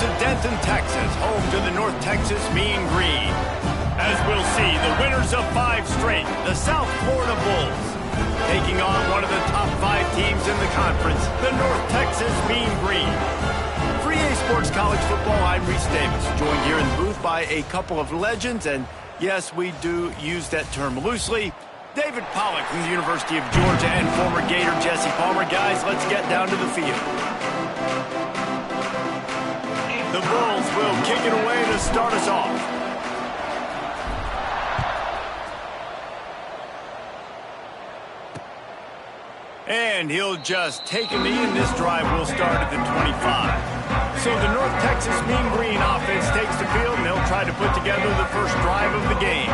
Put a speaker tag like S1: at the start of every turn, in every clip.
S1: to Denton, Texas, home to the North Texas Mean Green. As we'll see, the winners of 5 straight, the South Florida Bulls, taking on one of the top 5 teams in the conference, the North Texas Mean Green. For EA Sports College Football, I'm Reese Davis, joined here in the booth by a couple of legends, and yes, we do use that term loosely. David Pollack from the University of Georgia and former Gator Jesse Palmer. Guys, let's get down to the field. The Bulls will kick it away to start us off. And he'll just take a knee, and this drive will start at the 25. So the North Texas Mean Green offense takes the field, and they'll try to put together the first drive of the game.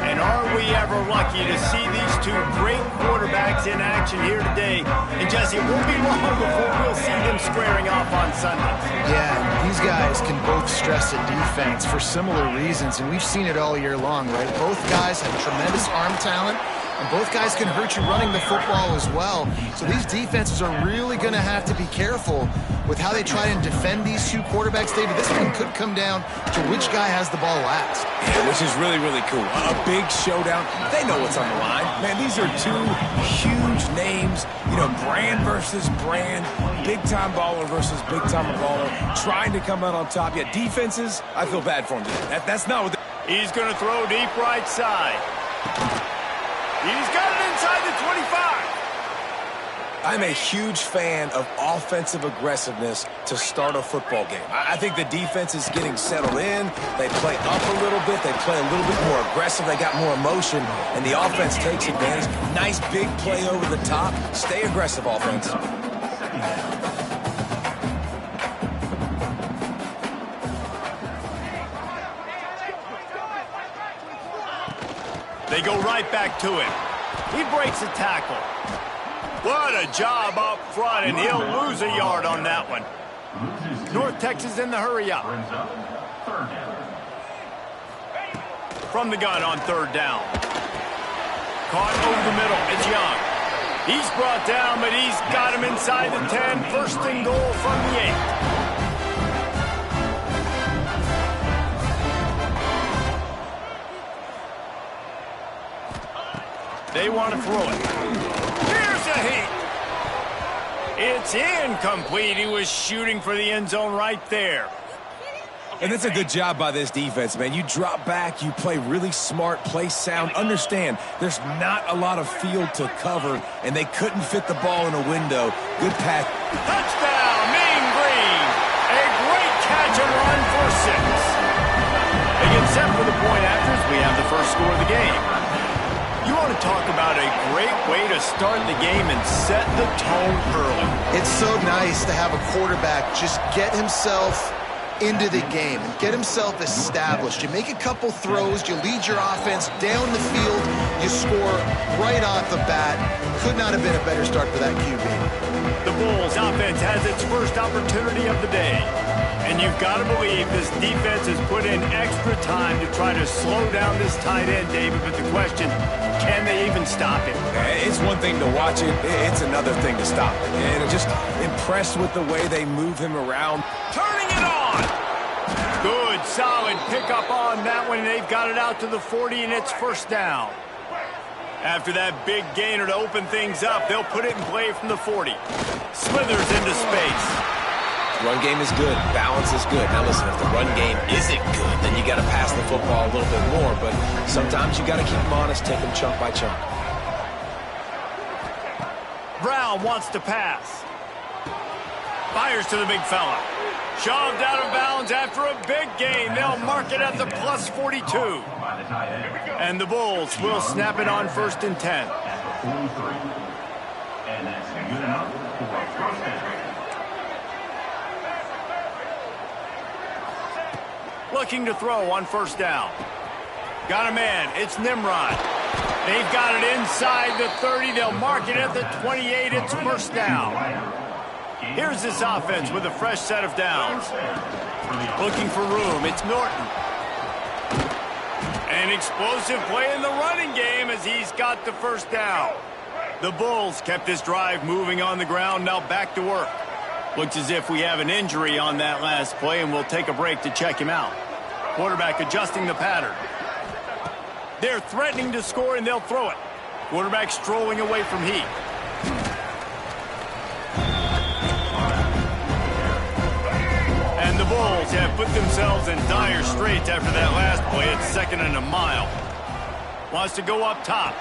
S1: And are we ever lucky to see these 2 great quarterbacks in action here today? And Jesse, it won't be long before we'll see them squaring off on Sunday.
S2: Yeah, these guys can both stress a defense for similar reasons, and we've seen it all year long, right? Both guys have tremendous arm talent, and both guys can hurt you running the football as well. So these defenses are really going to have to be careful with how they try and defend these 2 quarterbacks. David, this one could come down to which guy has the ball last.
S3: Yeah, which is really, really cool. A big showdown. They know what's on the line. Man, these are 2 huge names. You know, brand versus brand. Big-time baller versus big-time baller. Trying to come out on top. Yeah, defenses, I feel bad for him today. That's not what
S1: He's going to throw deep right side. He's got it inside the 25.
S3: I'm a huge fan of offensive aggressiveness to start a football game. I think the defense is getting settled in. They play up a little bit. They play a little bit more aggressive. They got more emotion, and the offense takes advantage. Nice big play over the top. Stay aggressive, offense.
S1: They go right back to him. He breaks a tackle. What a job up front, and he'll lose a yard on that one. North Texas in the hurry up. From the gun on 3rd down. Caught over the middle. It's Young. He's brought down, but he's got him inside the 10. 1st and goal from the 8. They want to throw it. Here's a hit. It's incomplete. He was shooting for the end zone right there.
S3: And that's a good job by this defense, man. You drop back, you play really smart, play sound. Understand, there's not a lot of field to cover, and they couldn't fit the ball in a window. Good pass.
S1: Touchdown, Mean Green. A great catch and run for 6. They get set for the point after as we have the first score of the game. You want to talk about a great way to start the game and set the tone early.
S2: It's so nice to have a quarterback just get himself into the game and get himself established. You make a couple throws, you lead your offense down the field, you score right off the bat. Could not have been a better start for that QB.
S1: The Bulls offense has its first opportunity of the day. And you've got to believe this defense has put in extra time to try to slow down this tight end, David. But the question, can they even stop him?
S3: It's one thing to watch it. It's another thing to stop it. And I'm just impressed with the way they move him around.
S1: Turning it on. Good, solid pickup on that one. They've got it out to the 40, and it's 1st down. After that big gainer to open things up, they'll put it in play from the 40. Slithers into space.
S3: Run game is good. Balance is good. Now listen, if the run game isn't good, then you got to pass the football a little bit more. But sometimes you got to keep them honest, take them chunk by chunk.
S1: Brown wants to pass. Fires to the big fella. Shoved out of bounds after a big gain. They'll mark it at the plus 42. And the Bulls will snap it on 1st and 10. And that's good enough for a 1st and 10. Looking to throw on 1st down. Got a man. It's Nimrod. They've got it inside the 30. They'll mark it at the 28. It's 1st down. Here's this offense with a fresh set of downs. Looking for room. It's Norton. An explosive play in the running game as he's got the 1st down. The Bulls kept this drive moving on the ground. Now back to work. Looks as if we have an injury on that last play, and we'll take a break to check him out. Quarterback adjusting the pattern. They're threatening to score, and they'll throw it. Quarterback strolling away from heat. And the Bulls have put themselves in dire straits after that last play. It's 2nd and a mile. Wants to go up top.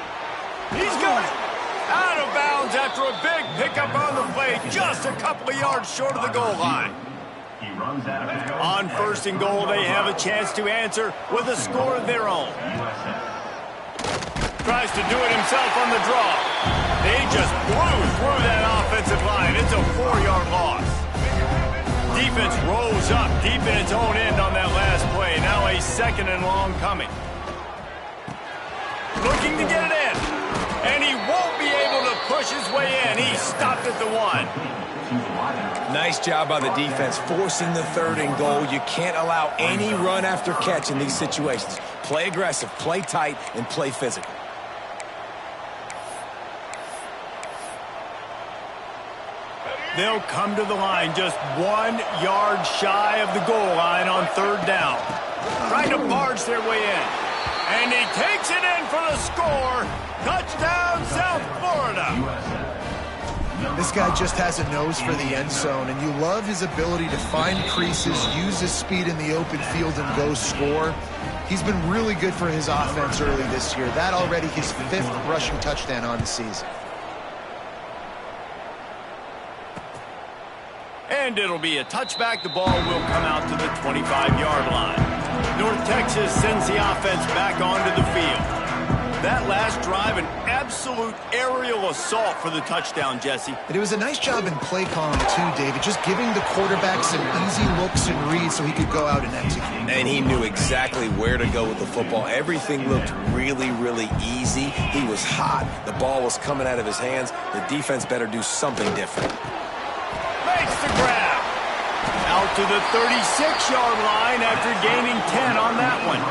S1: He's got it. Out of bounds after a big pickup on the play, just a couple of yards short of the goal line. On 1st and goal, they have a chance to answer with a score of their own. Tries to do it himself on the draw. They just blew through that offensive line. It's a 4-yard loss. Defense rose up deep in its own end on that last play. Now a 2nd and long coming. Looking to get it in. And he won't be able to push his way in. He stopped at the 1.
S3: Nice job by the defense forcing the 3rd and goal. You can't allow any run after catch in these situations. Play aggressive, play tight, and play physical.
S1: They'll come to the line just 1 yard shy of the goal line on 3rd down. Trying to barge their way in. And he takes it in for the score. Touchdown, South Florida.
S2: This guy just has a nose for the end zone, and you love his ability to find creases, use his speed in the open field, and go score. He's been really good for his offense early this year. That already his 5th rushing touchdown on the season.
S1: And it'll be a touchback. The ball will come out to the 25-yard line. North Texas sends the offense back onto the field. That last drive, an absolute aerial assault for the touchdown, Jesse.
S2: And it was a nice job in play calling, too, David, just giving the quarterback some easy looks and reads so he could go out and execute.
S3: And he knew exactly where to go with the football. Everything looked really, really easy. He was hot. The ball was coming out of his hands. The defense better do something different.
S1: Makes the grab. Out to the 36-yard line after gaining 10 on that one.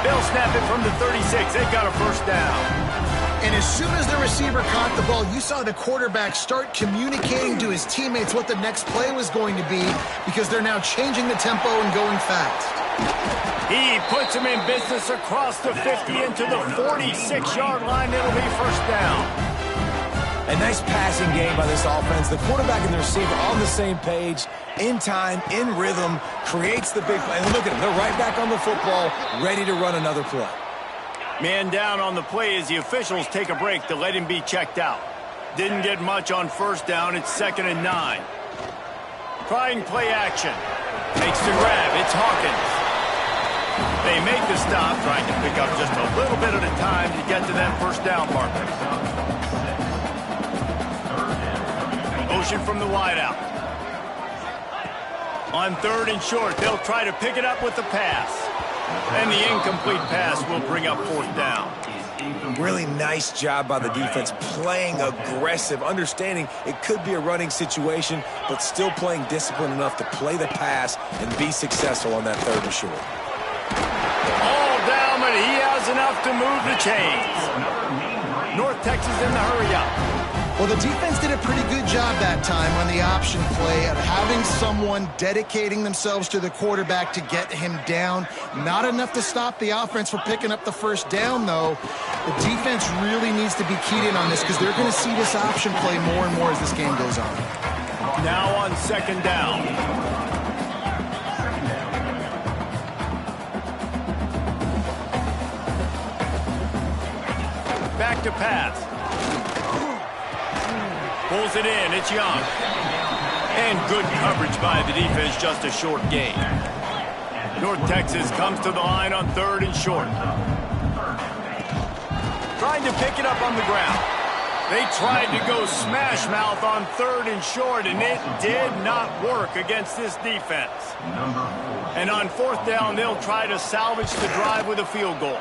S1: They'll snap it from the 36. They've got a 1st down.
S2: And as soon as the receiver caught the ball, you saw the quarterback start communicating to his teammates what the next play was going to be because they're now changing the tempo and going fast.
S1: He puts him in business across the 50 into the 46-yard line. It'll be 1st down.
S3: A nice passing game by this offense. The quarterback and the receiver on the same page, in time, in rhythm, creates the big play. And look at them. They're right back on the football, ready to run another play.
S1: Man down on the play as the officials take a break to let him be checked out. Didn't get much on 1st down. It's 2nd and 9. Trying play action. Makes the grab. It's Hawkins. They make the stop, trying to pick up just a little bit at a time to get to that 1st down marker. Motion from the wideout. On 3rd and short, they'll try to pick it up with the pass. And the incomplete pass will bring up 4th down.
S3: Really nice job by the defense, playing aggressive, understanding it could be a running situation, but still playing disciplined enough to play the pass and be successful on that 3rd and short.
S1: All down, but he has enough to move the chains. North Texas in the hurry up.
S2: Well, the defense did a pretty good job that time on the option play of having someone dedicating themselves to the quarterback to get him down. Not enough to stop the offense from picking up the 1st down, though. The defense really needs to be keyed in on this because they're going to see this option play more and more as this game goes on.
S1: Now on 2nd down. Back to pass. Pulls it in. It's Young. And good coverage by the defense. Just a short gain. North Texas comes to the line on 3rd and short. Trying to pick it up on the ground. They tried to go smash mouth on 3rd and short, and it did not work against this defense. And on 4th down, they'll try to salvage the drive with a field goal.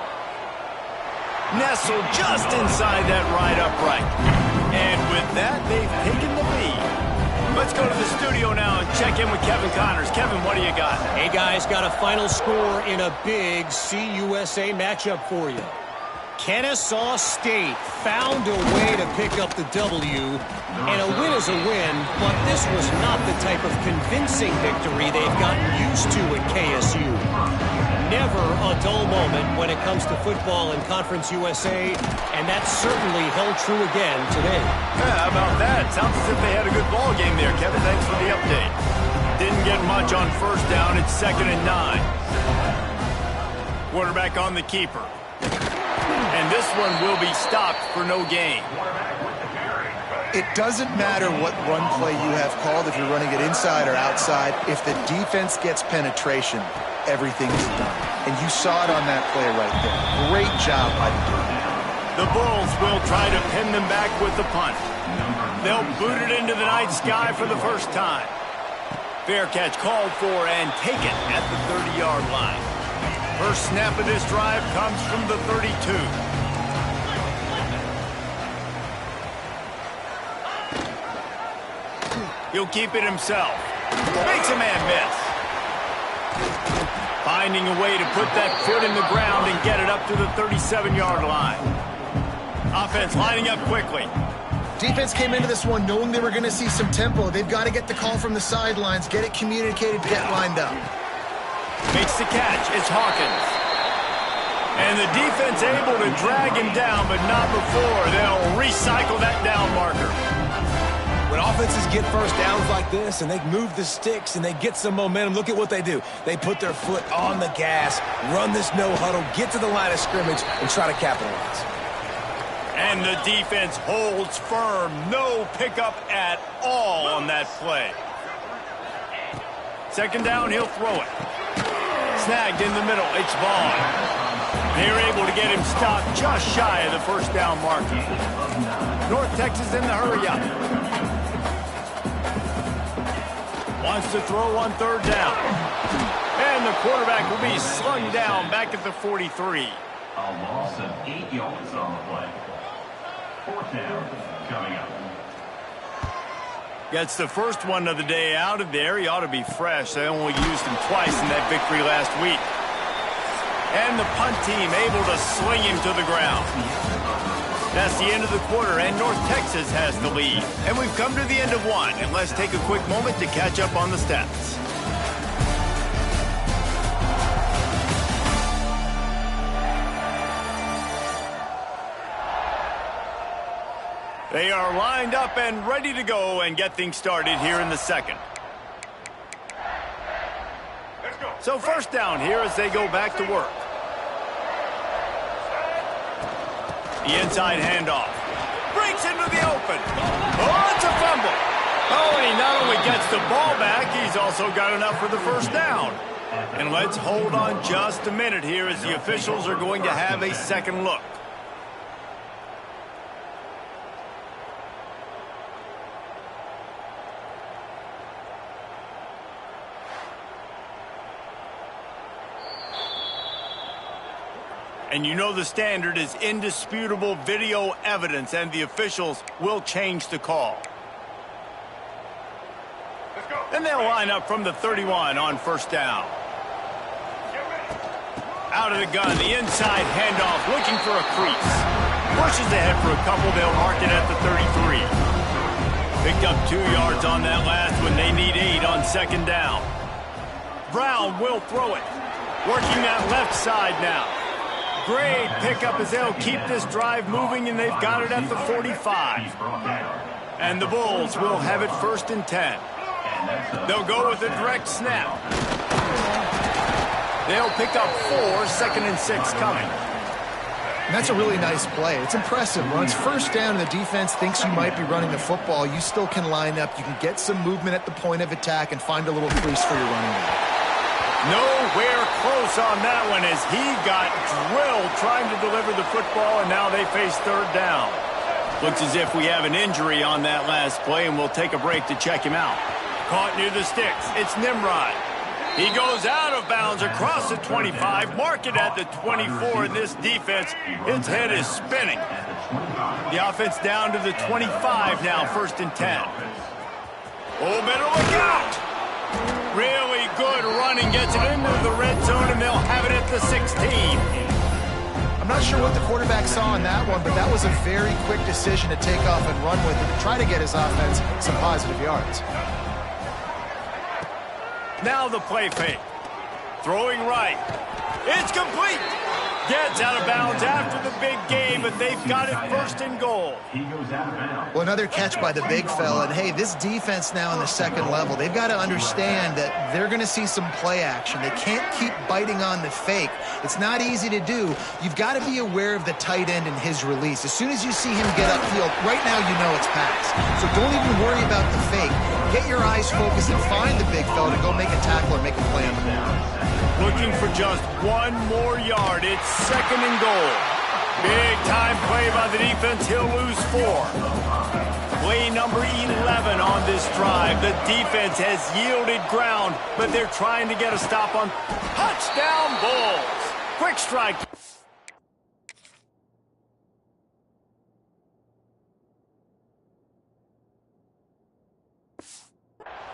S1: Nestled just inside that right upright. And with that, they've taken the lead. Let's go to the studio now and check in with Kevin Connors. Kevin, what do you got?
S4: Hey, guys, got a final score in a big CUSA matchup for you. Kennesaw State found a way to pick up the W, and a win is a win, but this was not the type of convincing victory they've gotten used to at KSU. Never a dull moment when it comes to football in Conference USA, and that certainly held true again today.
S1: Yeah, how about that? Sounds as if they had a good ball game there, Kevin. Thanks for the update. Didn't get much on first down. It's 2nd and 9. Quarterback on the keeper. And this one will be stopped for no gain.
S2: It doesn't matter what run play you have called, if you're running it inside or outside. If the defense gets penetration, everything's done. And you saw it on that play right there. Great job by the defense.
S1: The Bulls will try to pin them back with the punt. They'll boot it into the night sky for the first time. Fair catch called for and taken at the 30-yard line. First snap of this drive comes from the 32. He'll keep it himself. Makes a man miss. Finding a way to put that foot in the ground and get it up to the 37-yard line. Offense lining up quickly.
S2: Defense came into this one knowing they were going to see some tempo. They've got to get the call from the sidelines, get it communicated, get lined up.
S1: Makes the catch. It's Hawkins. And the defense able to drag him down, but not before. They'll recycle that down marker.
S3: When offenses get first downs like this and they move the sticks and they get some momentum, look at what they do. They put their foot on the gas, run this no huddle, get to the line of scrimmage, and try to capitalize.
S1: And the defense holds firm. No pickup at all on that play. 2nd down, he'll throw it. Snagged in the middle. It's Vaughn. They're able to get him stopped just shy of the first down marker. North Texas in the hurry up. Wants to throw on 3rd down. And the quarterback will be slung down back at the 43.
S5: A loss of 8 yards on the play. 4th down coming up.
S1: Gets the first one of the day out of there. He ought to be fresh. They only used him twice in that victory last week. And the punt team able to sling him to the ground. That's the end of the quarter, and North Texas has the lead. And we've come to the end of one, and let's take a quick moment to catch up on the stats. They are lined up and ready to go and get things started here in the second. So first down here as they go back to work. The inside handoff. Breaks into the open. Oh, it's a fumble. Oh, and he not only gets the ball back, he's also got enough for the first down. And let's hold on just a minute here as the officials are going to have a second look. And you know the standard is indisputable video evidence, and the officials will change the call. Then they'll line up from the 31 on first down. Out of the gun, the inside handoff, looking for a crease. Pushes ahead for a couple, they'll mark it at the 33. Picked up 2 yards on that last one. They need 8 on 2nd down. Brown will throw it. Working that left side now. Great pickup as they'll keep this drive moving, and they've got it at the 45. And the Bulls will have it 1st and 10. They'll go with a direct snap. They'll pick up 4, 2nd and 6 coming.
S2: And that's a really nice play. It's impressive. When it's first down and the defense thinks you might be running the football, you still can line up. You can get some movement at the point of attack and find a little crease for your running back.
S1: Nowhere close on that one as he got drilled trying to deliver the football, and now they face 3rd down. Looks as if we have an injury on that last play, and we'll take a break to check him out. Caught near the sticks. It's Nimrod. He goes out of bounds across the 25, mark it at the 24, and this defense, its head is spinning. The offense down to the 25 now, 1st and 10. Oh, better look out! Really good running, gets it into the red zone, and they'll have it at the 16.
S2: I'm not sure what the quarterback saw in that one, but that was a very quick decision to take off and run with it to try to get his offense some positive yards.
S1: Now the play fake. Throwing right. It's complete. Gets out of bounds after the big game, but they've got it first and goal.
S5: He goes out of bounds.
S2: Well, another catch by the big fella. And, hey, this defense now in the second level, they've got to understand that they're going to see some play action. They can't keep biting on the fake. It's not easy to do. You've got to be aware of the tight end and his release. As soon as you see him get upfield, right now you know it's pass. So don't even worry about the fake. Get your eyes focused and find the big fella to go make a tackle or make a play on the ball.
S1: Looking for just one more yard. It's second and goal. Big time play by the defense. He'll lose 4. Play number 11 on this drive. The defense has yielded ground, but they're trying to get a stop on touchdown Bulls. Quick strike.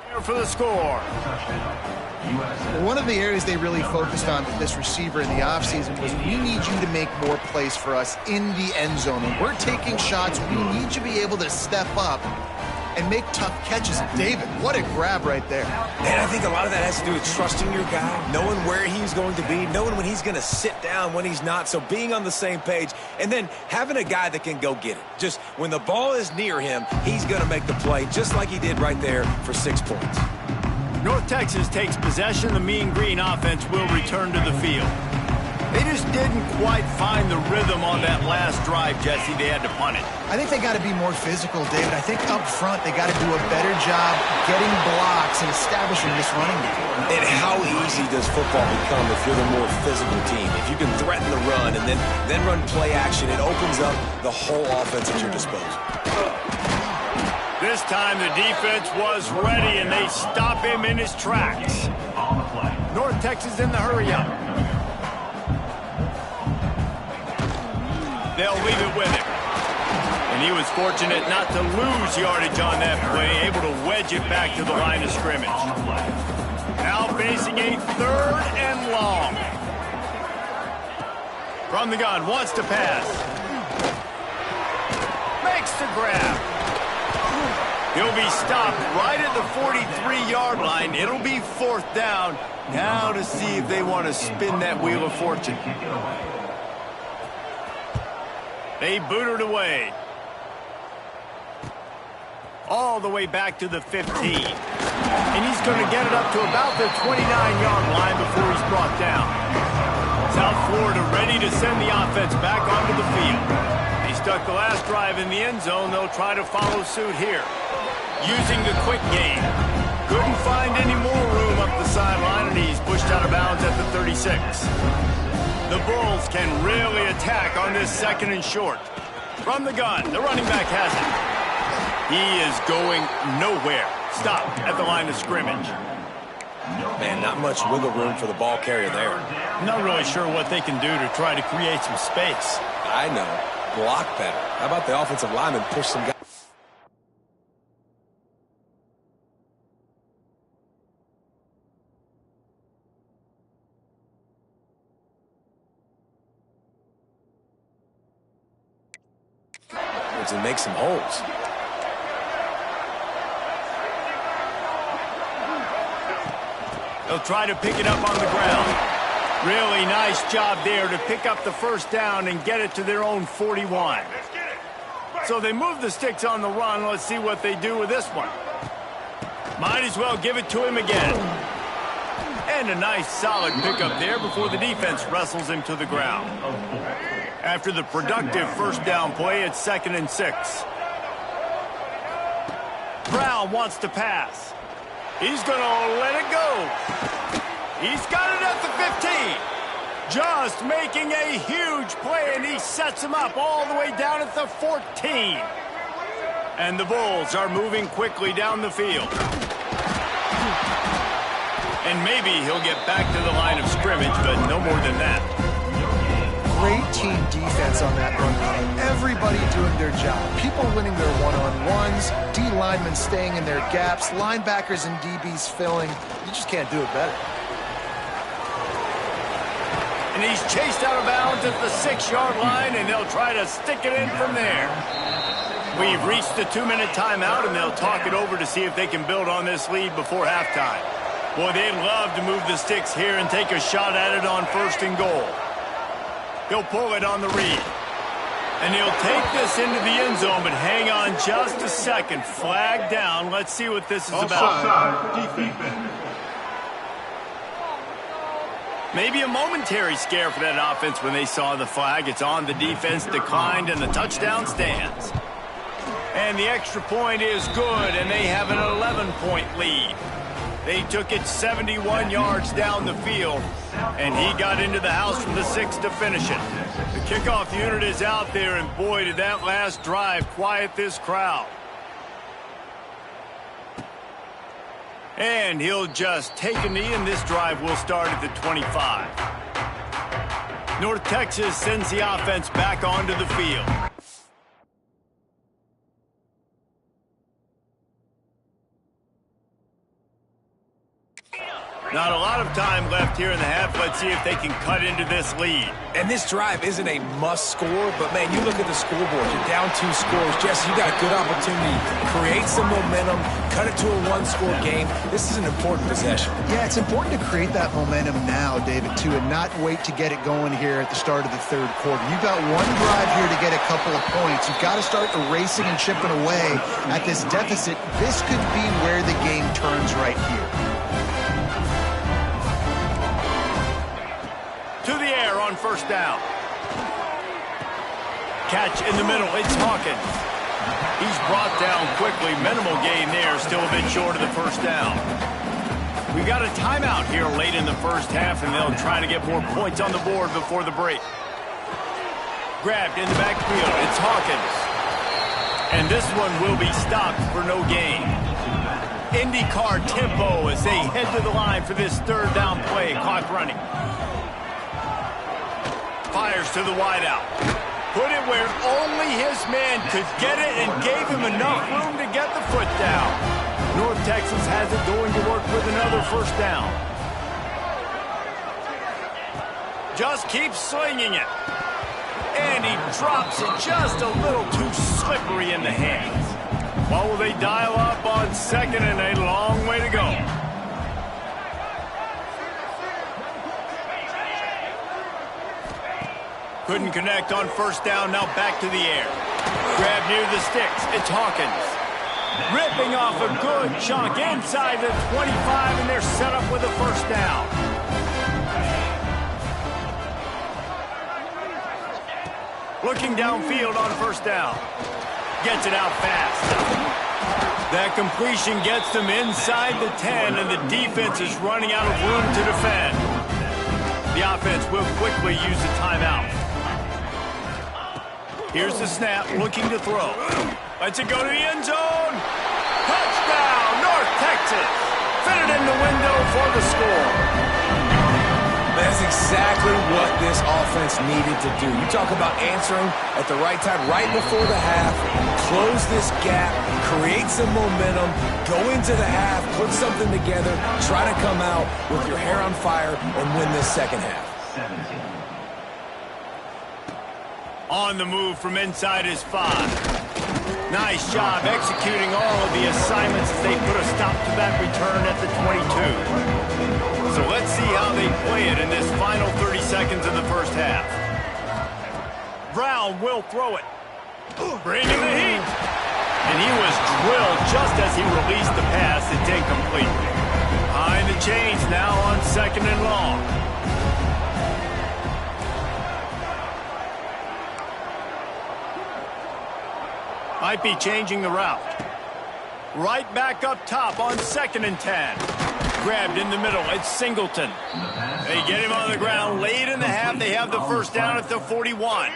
S1: Here for the score.
S5: USF.
S2: One of the areas they really focused on with this receiver in the offseason was we need you to make more plays for us in the end zone. When we're taking shots, we need you to be able to step up and make tough catches. David, what a grab right there.
S3: And I think a lot of that has to do with trusting your guy, knowing where he's going to be, knowing when he's going to sit down, when he's not. So being on the same page, and then having a guy that can go get it. Just when the ball is near him, he's going to make the play, just like he did right there for 6 points.
S1: North Texas takes possession. The Mean Green offense will return to the field. They just didn't quite find the rhythm on that last drive, Jesse. They had to punt it.
S2: I think they got to be more physical, David. I think up front they got to do a better job getting blocks and establishing this running game.
S3: And how easy does football become if you're the more physical team? If you can threaten the run and then run play action, it opens up the whole offense at your disposal.
S1: This time the defense was ready, and they stop him in his tracks.
S5: On the play.
S1: North Texas in the hurry-up. They'll leave it with him. And he was fortunate not to lose yardage on that play, able to wedge it back to the line of scrimmage. Now facing a 3rd and long. From the gun, wants to pass. Makes the grab. He'll be stopped right at the 43-yard line. It'll be 4th down. Now to see if they want to spin that wheel of fortune. They boot it away. All the way back to the 15. And he's going to get it up to about the 29-yard line before he's brought down. South Florida ready to send the offense back onto the field. They stuck the last drive in the end zone. They'll try to follow suit here. Using the quick game. Couldn't find any more room up the sideline, and he's pushed out of bounds at the 36. The Bulls can really attack on this 2nd and short. From the gun, the running back has it. He is going nowhere. Stop at the line of scrimmage.
S3: Man, not much wiggle room for the ball carrier there.
S1: Not really sure what they can do to try to create some space.
S3: I know. Block better. How about the offensive lineman push some guys? And make some holes.
S1: They'll try to pick it up on the ground. Really nice job there to pick up the 1st down and get it to their own 41. So they move the sticks on the run. Let's see what they do with this one. Might as well give it to him again. And a nice solid pickup there before the defense wrestles him to the ground. After the productive 1st down play, it's 2nd and 6. Brown wants to pass. He's going to let it go. He's got it at the 15. Just making a huge play, and he sets him up all the way down at the 14. And the Bulls are moving quickly down the field. And maybe he'll get back to the line of scrimmage, but no more than that.
S2: Great team defense on that run play. Everybody doing their job. People winning their one-on-ones, D linemen staying in their gaps, linebackers and DBs filling. You just can't do it better.
S1: And he's chased out of bounds at the 6-yard line, and they'll try to stick it in from there. We've reached the 2-minute timeout, and they'll talk it over to see if they can build on this lead before halftime. Boy, they'd love to move the sticks here and take a shot at it on 1st and goal. He'll pull it on the read. And he'll take this into the end zone, but hang on just a second. Flag down. Let's see what this is about. Maybe a momentary scare for that offense when they saw the flag. It's on, the defense declined, and the touchdown stands. And the extra point is good, and they have an 11-point lead. They took it 71 yards down the field, and he got into the house from the 6 to finish it. The kickoff unit is out there, and boy, did that last drive quiet this crowd. And he'll just take a knee, and this drive will start at the 25. North Texas sends the offense back onto the field. Not a lot of time left here in the half. Let's see if they can cut into this lead.
S3: And this drive isn't a must score, but, man, you look at the scoreboard. You're down 2 scores. Jesse, you got a good opportunity. Create some momentum. Cut it to a 1-score game. This is an important possession.
S2: Yeah, it's important to create that momentum now, David, too, and not wait to get it going here at the start of the 3rd quarter. You've got one drive here to get a couple of points. You've got to start erasing and chipping away at this deficit. This could be where the game turns right here.
S1: To the air on 1st down. Catch in the middle. It's Hawkins. He's brought down quickly. Minimal gain there. Still a bit short of the 1st down. We got a timeout here late in the 1st half, and they'll try to get more points on the board before the break. Grabbed in the backfield. It's Hawkins. And this one will be stopped for no gain. IndyCar tempo as they head to the line for this 3rd down play. Clock running. Fires to the wideout. Put it where only his man could get it and gave him enough room to get the foot down. North Texas has it going to work with another 1st down. Just keeps slinging it. And he drops it just a little too slippery in the hands. What will they dial up on 2nd and a long way to go? Couldn't connect on 1st down, now back to the air. Grab near the sticks, it's Hawkins. Ripping off a good chunk inside the 25, and they're set up with a 1st down. Looking downfield on 1st down. Gets it out fast. That completion gets them inside the 10, and the defense is running out of room to defend. The offense will quickly use the timeout. Here's the snap, looking to throw. Lets it go to the end zone. Touchdown, North Texas. Fitted in the window for the score.
S3: That's exactly what this offense needed to do. You talk about answering at the right time, right before the half. Close this gap, create some momentum, go into the half, put something together, try to come out with your hair on fire and win this 2nd half.
S1: On the move from inside his 5. Nice job executing all of the assignments as they put a stop to that return at the 22. So let's see how they play it in this final 30 seconds of the 1st half. Brown will throw it. Bringing the heat. And he was drilled just as he released the pass. It's incomplete. Behind the chains now on 2nd and long. Might be changing the route. Right back up top on 2nd and 10. Grabbed in the middle. It's Singleton. They get him on the ground late in the half. They have the 1st down at the 41.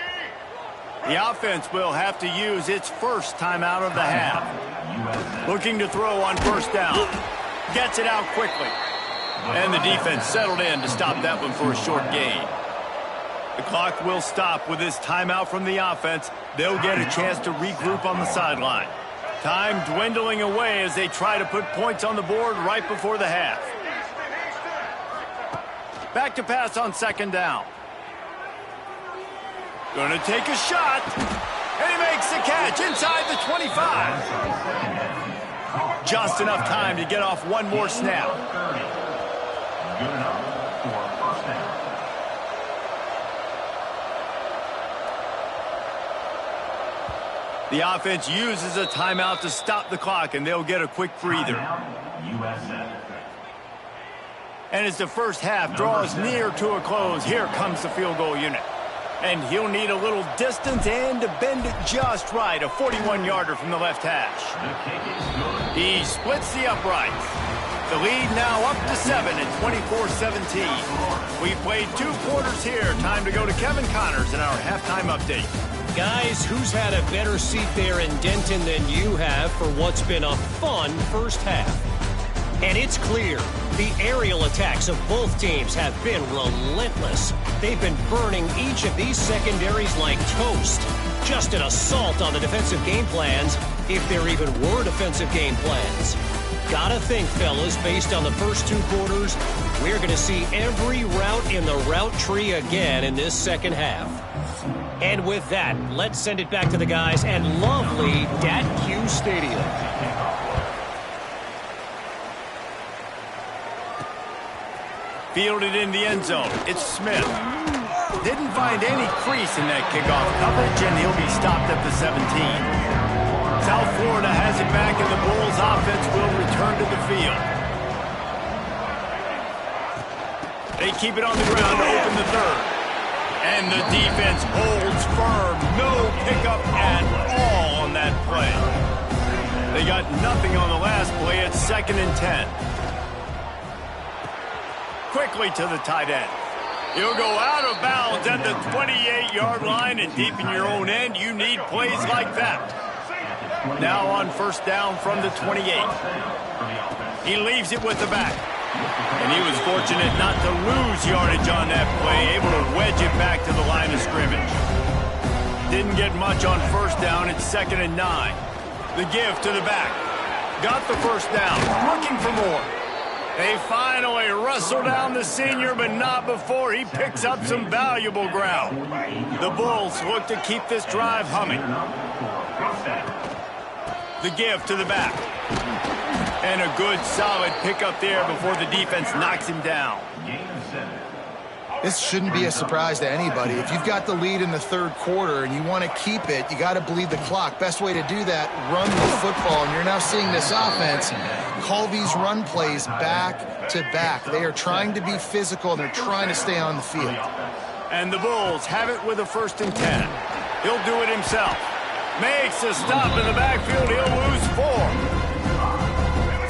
S1: The offense will have to use its 1st timeout of the half. Looking to throw on 1st down. Gets it out quickly. And the defense settled in to stop that one for a short gain. The clock will stop with this timeout from the offense. They'll get a chance to regroup on the sideline. Time dwindling away as they try to put points on the board right before the half. Back to pass on 2nd down. Gonna take a shot. And he makes the catch inside the 25. Just enough time to get off one more snap.
S5: Good enough for first down.
S1: The offense uses a timeout to stop the clock, and they'll get a quick breather.
S5: USF.
S1: And as the first half draws near to a close, here comes the field goal unit. And he'll need a little distance and to bend it just right, a 41-yarder from the left hash. He splits the uprights. The lead now up to 7 at 24-17. We played 2 quarters here. Time to go to Kevin Connors in our halftime update.
S4: Guys, who's had a better seat there in Denton than you have for what's been a fun first half? And it's clear, the aerial attacks of both teams have been relentless. They've been burning each of these secondaries like toast. Just an assault on the defensive game plans, if there even were defensive game plans. Gotta think, fellas, based on the first 2 quarters, we're going to see every route in the route tree again in this second half. And with that, let's send it back to the guys at lovely Dat-Q Stadium.
S1: Fielded in the end zone. It's Smith. Didn't find any crease in that kickoff coverage, and he'll be stopped at the 17. South Florida has it back, and the Bulls offense will return to the field. They keep it on the ground to open the third. And the defense holds firm. No pickup at all on that play. They got nothing on the last play. It's 2nd and 10. Quickly to the tight end. He'll go out of bounds at the 28-yard line, and deep in your own end, you need plays like that. Now on first down from the 28. He leaves it with the back. And he was fortunate not to lose yardage on that play, able to wedge it back to the line of scrimmage. Didn't get much on first down. It's 2nd and 9. The give to the back. Got the first down. Looking for more. They finally wrestle down the senior, but not before he picks up some valuable ground. The Bulls look to keep this drive humming. The give to the back. And a good, solid pickup there before the defense knocks him down.
S2: This shouldn't be a surprise to anybody. If you've got the lead in the third quarter and you want to keep it, you got to bleed the clock. Best way to do that, run the football. And you're now seeing this offense call these run plays back to back. They are trying to be physical, and they're trying to stay on the field.
S1: And the Bulls have it with a 1st and 10. He'll do it himself. Makes a stop in the backfield. He'll lose 4.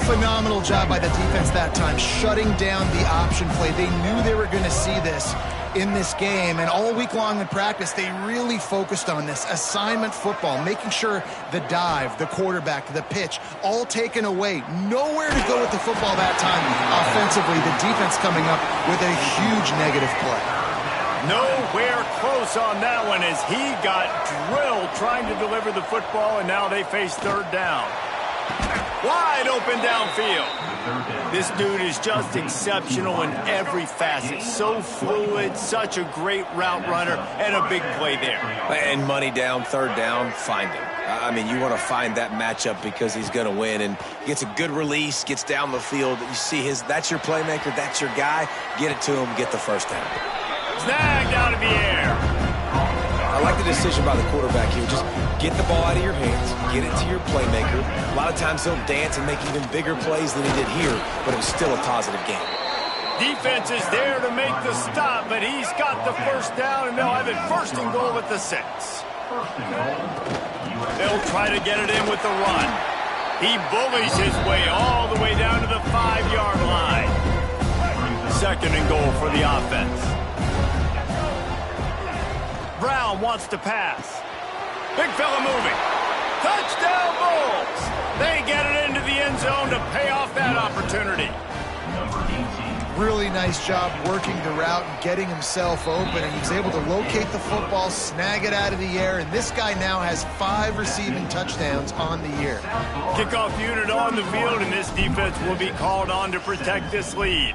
S2: Phenomenal job by the defense that time, shutting down the option play. They knew they were going to see this in this game, and all week long in practice, they really focused on this assignment football, making sure the dive, the quarterback, the pitch, all taken away. Nowhere to go with the football that time. Offensively, the defense coming up with a huge negative play.
S1: Nowhere close on that one as he got drilled trying to deliver the football, and now they face 3rd down. Wide open downfield. This dude is just exceptional in every facet. So fluid, such a great route runner, and a big play there.
S3: And money down, 3rd down, find him. I mean, you want to find that matchup because he's going to win, and gets a good release, gets down the field. You see that's your playmaker, that's your guy. Get it to him, get the first down.
S1: Snagged out of the air.
S3: I like the decision by the quarterback here. Just get the ball out of your hands, get it to your playmaker. A lot of times he'll dance and make even bigger plays than he did here, but it was still a positive game.
S1: Defense is there to make the stop, but he's got the first down, and they'll have it 1st and goal at the 6. They'll try to get it in with the run. He bullies his way all the way down to the 5-yard line. 2nd and goal for the offense. Brown wants to pass. Big fella moving. Touchdown Bulls. They get it into the end zone to pay off that opportunity.
S2: Really nice job working the route and getting himself open, and he's able to locate the football, snag it out of the air, and this guy now has 5 receiving touchdowns on the year.
S1: Kickoff unit on the field, and this defense will be called on to protect this lead.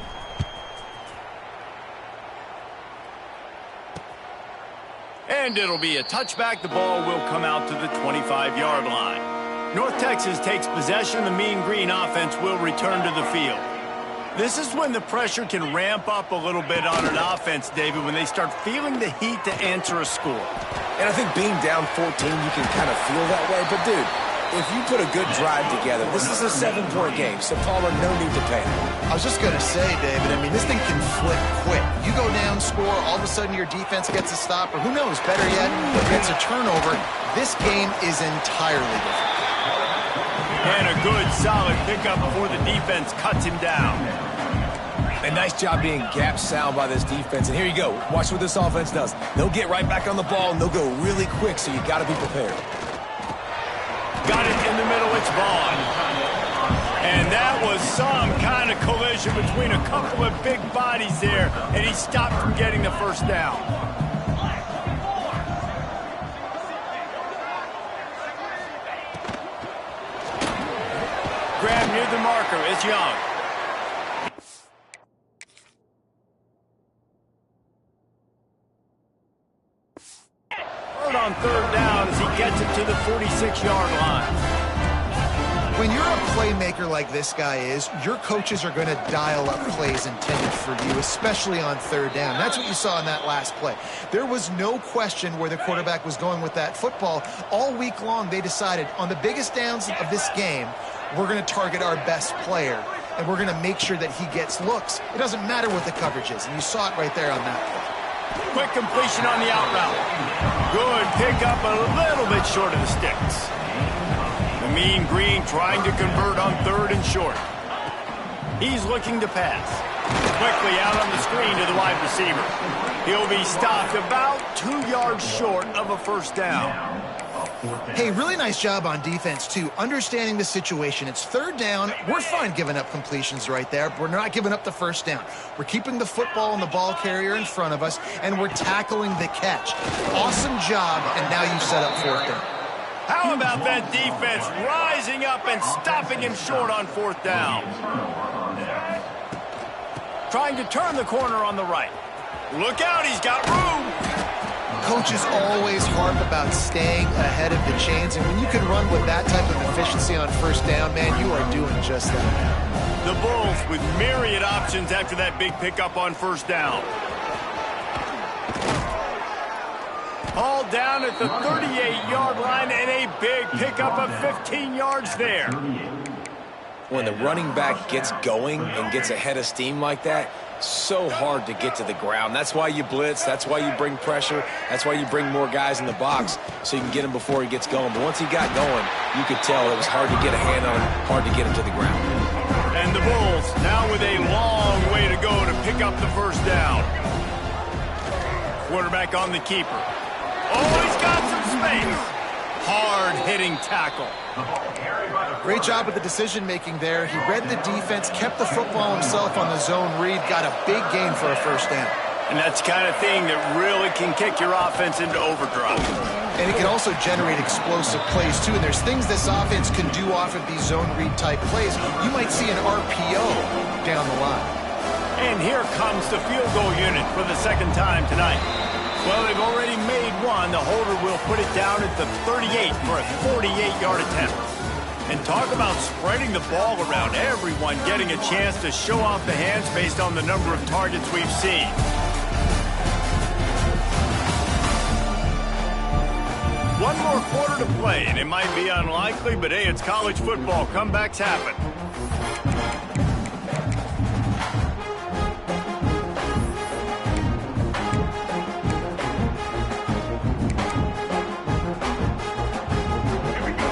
S1: And it'll be a touchback. The ball will come out to the 25-yard line. North Texas takes possession. The Mean Green offense will return to the field. This is when the pressure can ramp up a little bit on an offense, David, when they start feeling the heat to answer a score.
S3: And I think being down 14, you can kind of feel that way. But, dude, if you put a good drive together, this is a 7-point game, so Palmer, no need to panic.
S2: I was just going to say, David, I mean, this thing can flip quick. You go down, score, all of a sudden your defense gets a stop, or who knows, better yet, gets a turnover. This game is entirely different.
S1: And a good, solid pickup before the defense cuts him down.
S3: A nice job being gap sound by this defense. And here you go. Watch what this offense does. They'll get right back on the ball, and they'll go really quick, so you got to be prepared.
S1: Got it in the middle. It's Vaughn. And that was some kind of collision between a couple of big bodies there, and he stopped from getting the first down. Grab near the marker. It's Young. On third down as he gets it to the 46-yard line.
S2: When you're a playmaker like this guy is, your coaches are going to dial up plays intended for you, especially on third down. That's what you saw in that last play. There was no question where the quarterback was going with that football. All week long, they decided on the biggest downs of this game, we're going to target our best player, and we're going to make sure that he gets looks. It doesn't matter what the coverage is, and you saw it right there on that play.
S1: Quick completion on the out route. Good pickup, a little bit short of the sticks. The Mean Green trying to convert on third and short. He's looking to pass. Quickly out on the screen to the wide receiver. He'll be stopped about 2 yards short of a first down.
S2: Hey, really nice job on defense, too, understanding the situation. It's third down. We're fine giving up completions right there. We're not giving up the first down. We're keeping the football and the ball carrier in front of us, and we're tackling the catch. Awesome job, and now you set up fourth down.
S1: How about that defense rising up and stopping him short on fourth down? Trying to turn the corner on the right. Look out, he's got room.
S2: Coaches always harp about staying ahead of the chains, and when you can run with that type of efficiency on first down, man, you are doing just that.
S1: The Bulls with myriad options after that big pickup on first down. All down at the 38-yard line, and a big pickup of 15 yards there.
S3: When the running back gets going and gets ahead of steam like that, so hard to get to the ground. That's why you blitz. That's why you bring pressure. That's why you bring more guys in the box so you can get him before he gets going. But once he got going, you could tell it was hard to get a hand on him, hard to get him to the ground.
S1: And the Bulls now with a long way to go to pick up the first down. Quarterback on the keeper. Oh, he's got some space. Hard-hitting tackle.
S2: Great job with the decision-making there. He read the defense, kept the football himself on the zone read, got a big gain for a first down.
S1: And that's the kind of thing that really can kick your offense into overdrive.
S2: And it can also generate explosive plays, too. And there's things this offense can do off of these zone read-type plays. You might see an RPO down the line.
S1: And here comes the field goal unit for the second time tonight. Well, they've already made one. The holder will put it down at the 38 for a 48-yard attempt. And talk about spreading the ball around, everyone getting a chance to show off the hands based on the number of targets we've seen. One more quarter to play, and it might be unlikely, but hey, it's college football. Comebacks happen.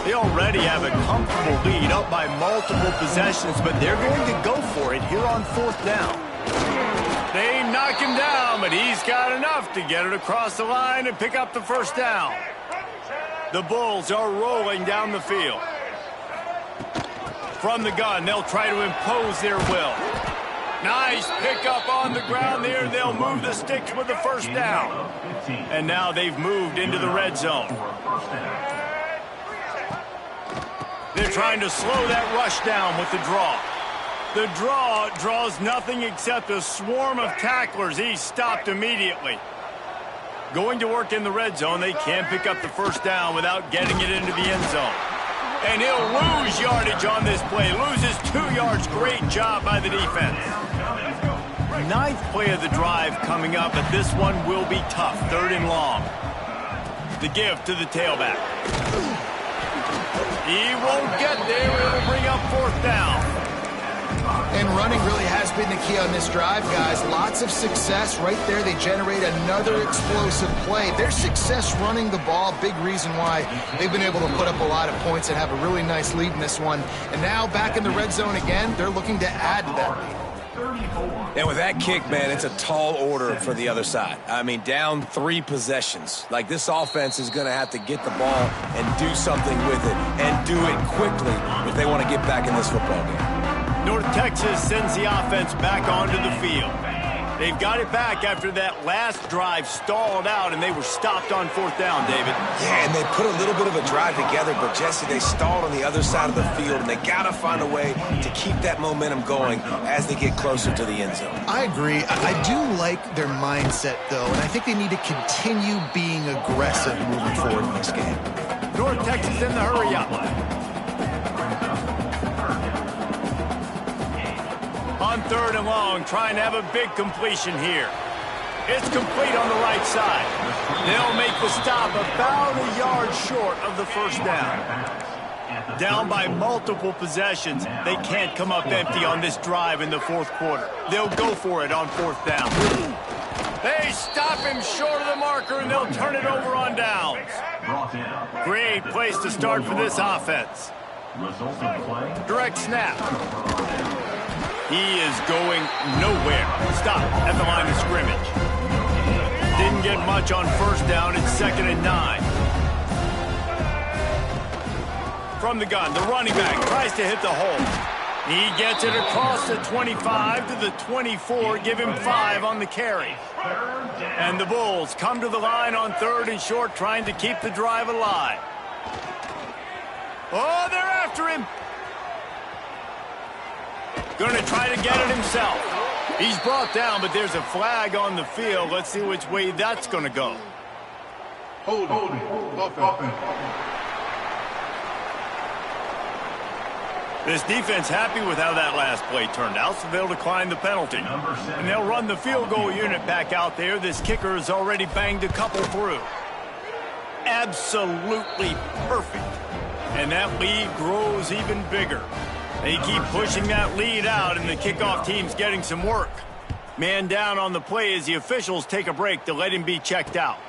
S1: They already have a comfortable lead up by multiple possessions, but they're going to go for it here on fourth down. They knock him down, but he's got enough to get it across the line and pick up the first down. The Bulls are rolling down the field. From the gun, they'll try to impose their will. Nice pickup on the ground there. They'll move the sticks with the first down. And now they've moved into the red zone. They're trying to slow that rush down with the draw. The draw draws nothing except a swarm of tacklers. He's stopped immediately. Going to work in the red zone, they can't pick up the first down without getting it into the end zone. And he'll lose yardage on this play. Loses 2 yards. Great job by the defense. 9th play of the drive coming up, but this one will be tough. 3rd and long. The give to the tailback. He won't get there. It'll bring up 4th down.
S2: And running really has been the key on this drive, guys. Lots of success right there. They generate another explosive play. Their success running the ball, big reason why they've been able to put up a lot of points and have a really nice lead in this one. And now back in the red zone again, they're looking to add to that lead.
S3: And with that kick, man, it's a tall order for the other side. I mean, down 3 possessions. Like, this offense is going to have to get the ball and do something with it, and do it quickly if they want to get back in this football game.
S1: North Texas sends the offense back onto the field. They've got it back after that last drive stalled out, and they were stopped on 4th down, David.
S3: Yeah, and they put a little bit of a drive together, but, Jesse, they stalled on the other side of the field, and they got to find a way to keep that momentum going as they get closer to the end zone.
S2: I agree. I do like their mindset, though, and I think they need to continue being aggressive moving forward in this game.
S1: North Texas in the hurry-up. On 3rd and long, trying to have a big completion here. It's complete on the right side. They'll make the stop about a yard short of the first down. Down by multiple possessions, they can't come up empty on this drive in the 4th quarter. They'll go for it on 4th down. They stop him short of the marker, and they'll turn it over on downs. Great place to start for this offense. Direct snap. He is going nowhere. Stop at the line of scrimmage. Didn't get much on 1st down. It's 2nd and 9. From the gun, the running back tries to hit the hole. He gets it across the 25 to the 24. Give him 5 on the carry. And the Bulls come to the line on 3rd and short, trying to keep the drive alive. Oh, they're after him. Going to try to get it himself. He's brought down, but there's a flag on the field. Let's see which way that's going to go.
S6: Hold it.
S1: This defense happy with how that last play turned out, so they'll decline the penalty. And they'll run the field goal unit back out there. This kicker has already banged a couple through. Absolutely perfect. And that lead grows even bigger. They keep pushing that lead out, and the kickoff team's getting some work. Man down on the play as the officials take a break to let him be checked out.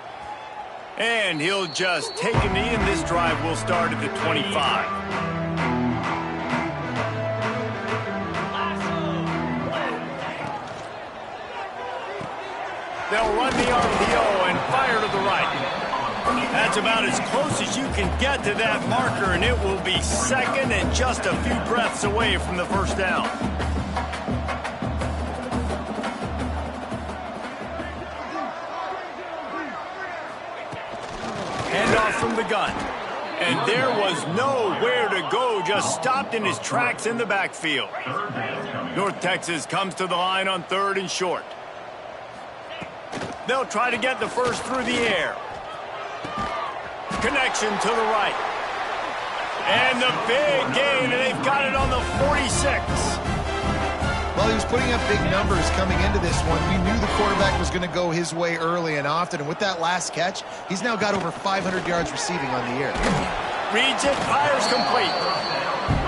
S1: And he'll just take a knee, and this drive will start at the 25. They'll run the RPO and fire to the right. That's about as close as you can get to that marker, and it will be 2nd and just a few breaths away from the first down. Handoff from the gun. And there was nowhere to go, just stopped in his tracks in the backfield. North Texas comes to the line on 3rd and short. They'll try to get the first through the air. Connection to the right. And the big gain, and they've got it on the 46.
S2: Well, he was putting up big numbers coming into this one. We knew the quarterback was going to go his way early and often, and with that last catch, he's now got over 500 yards receiving on the year.
S1: Reads it, fires complete.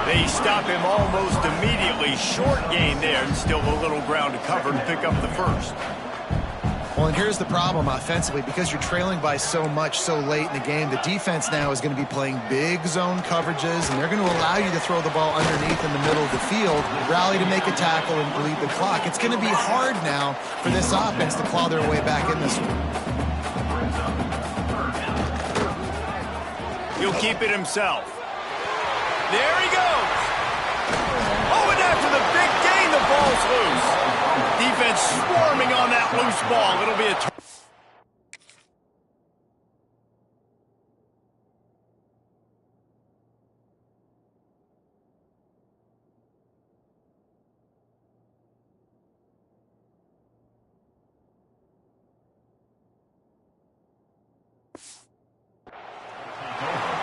S1: They stop him almost immediately. Short gain there, and still a little ground to cover to pick up the first.
S2: Well, and here's the problem offensively. Because you're trailing by so much so late in the game, the defense now is going to be playing big zone coverages, and they're going to allow you to throw the ball underneath in the middle of the field, rally to make a tackle, and bleed the clock. It's going to be hard now for this offense to claw their way back in this one.
S1: He'll keep it himself. There he goes. Oh, and after the big gain, the ball's loose. Defense swarming on that loose ball. It'll be a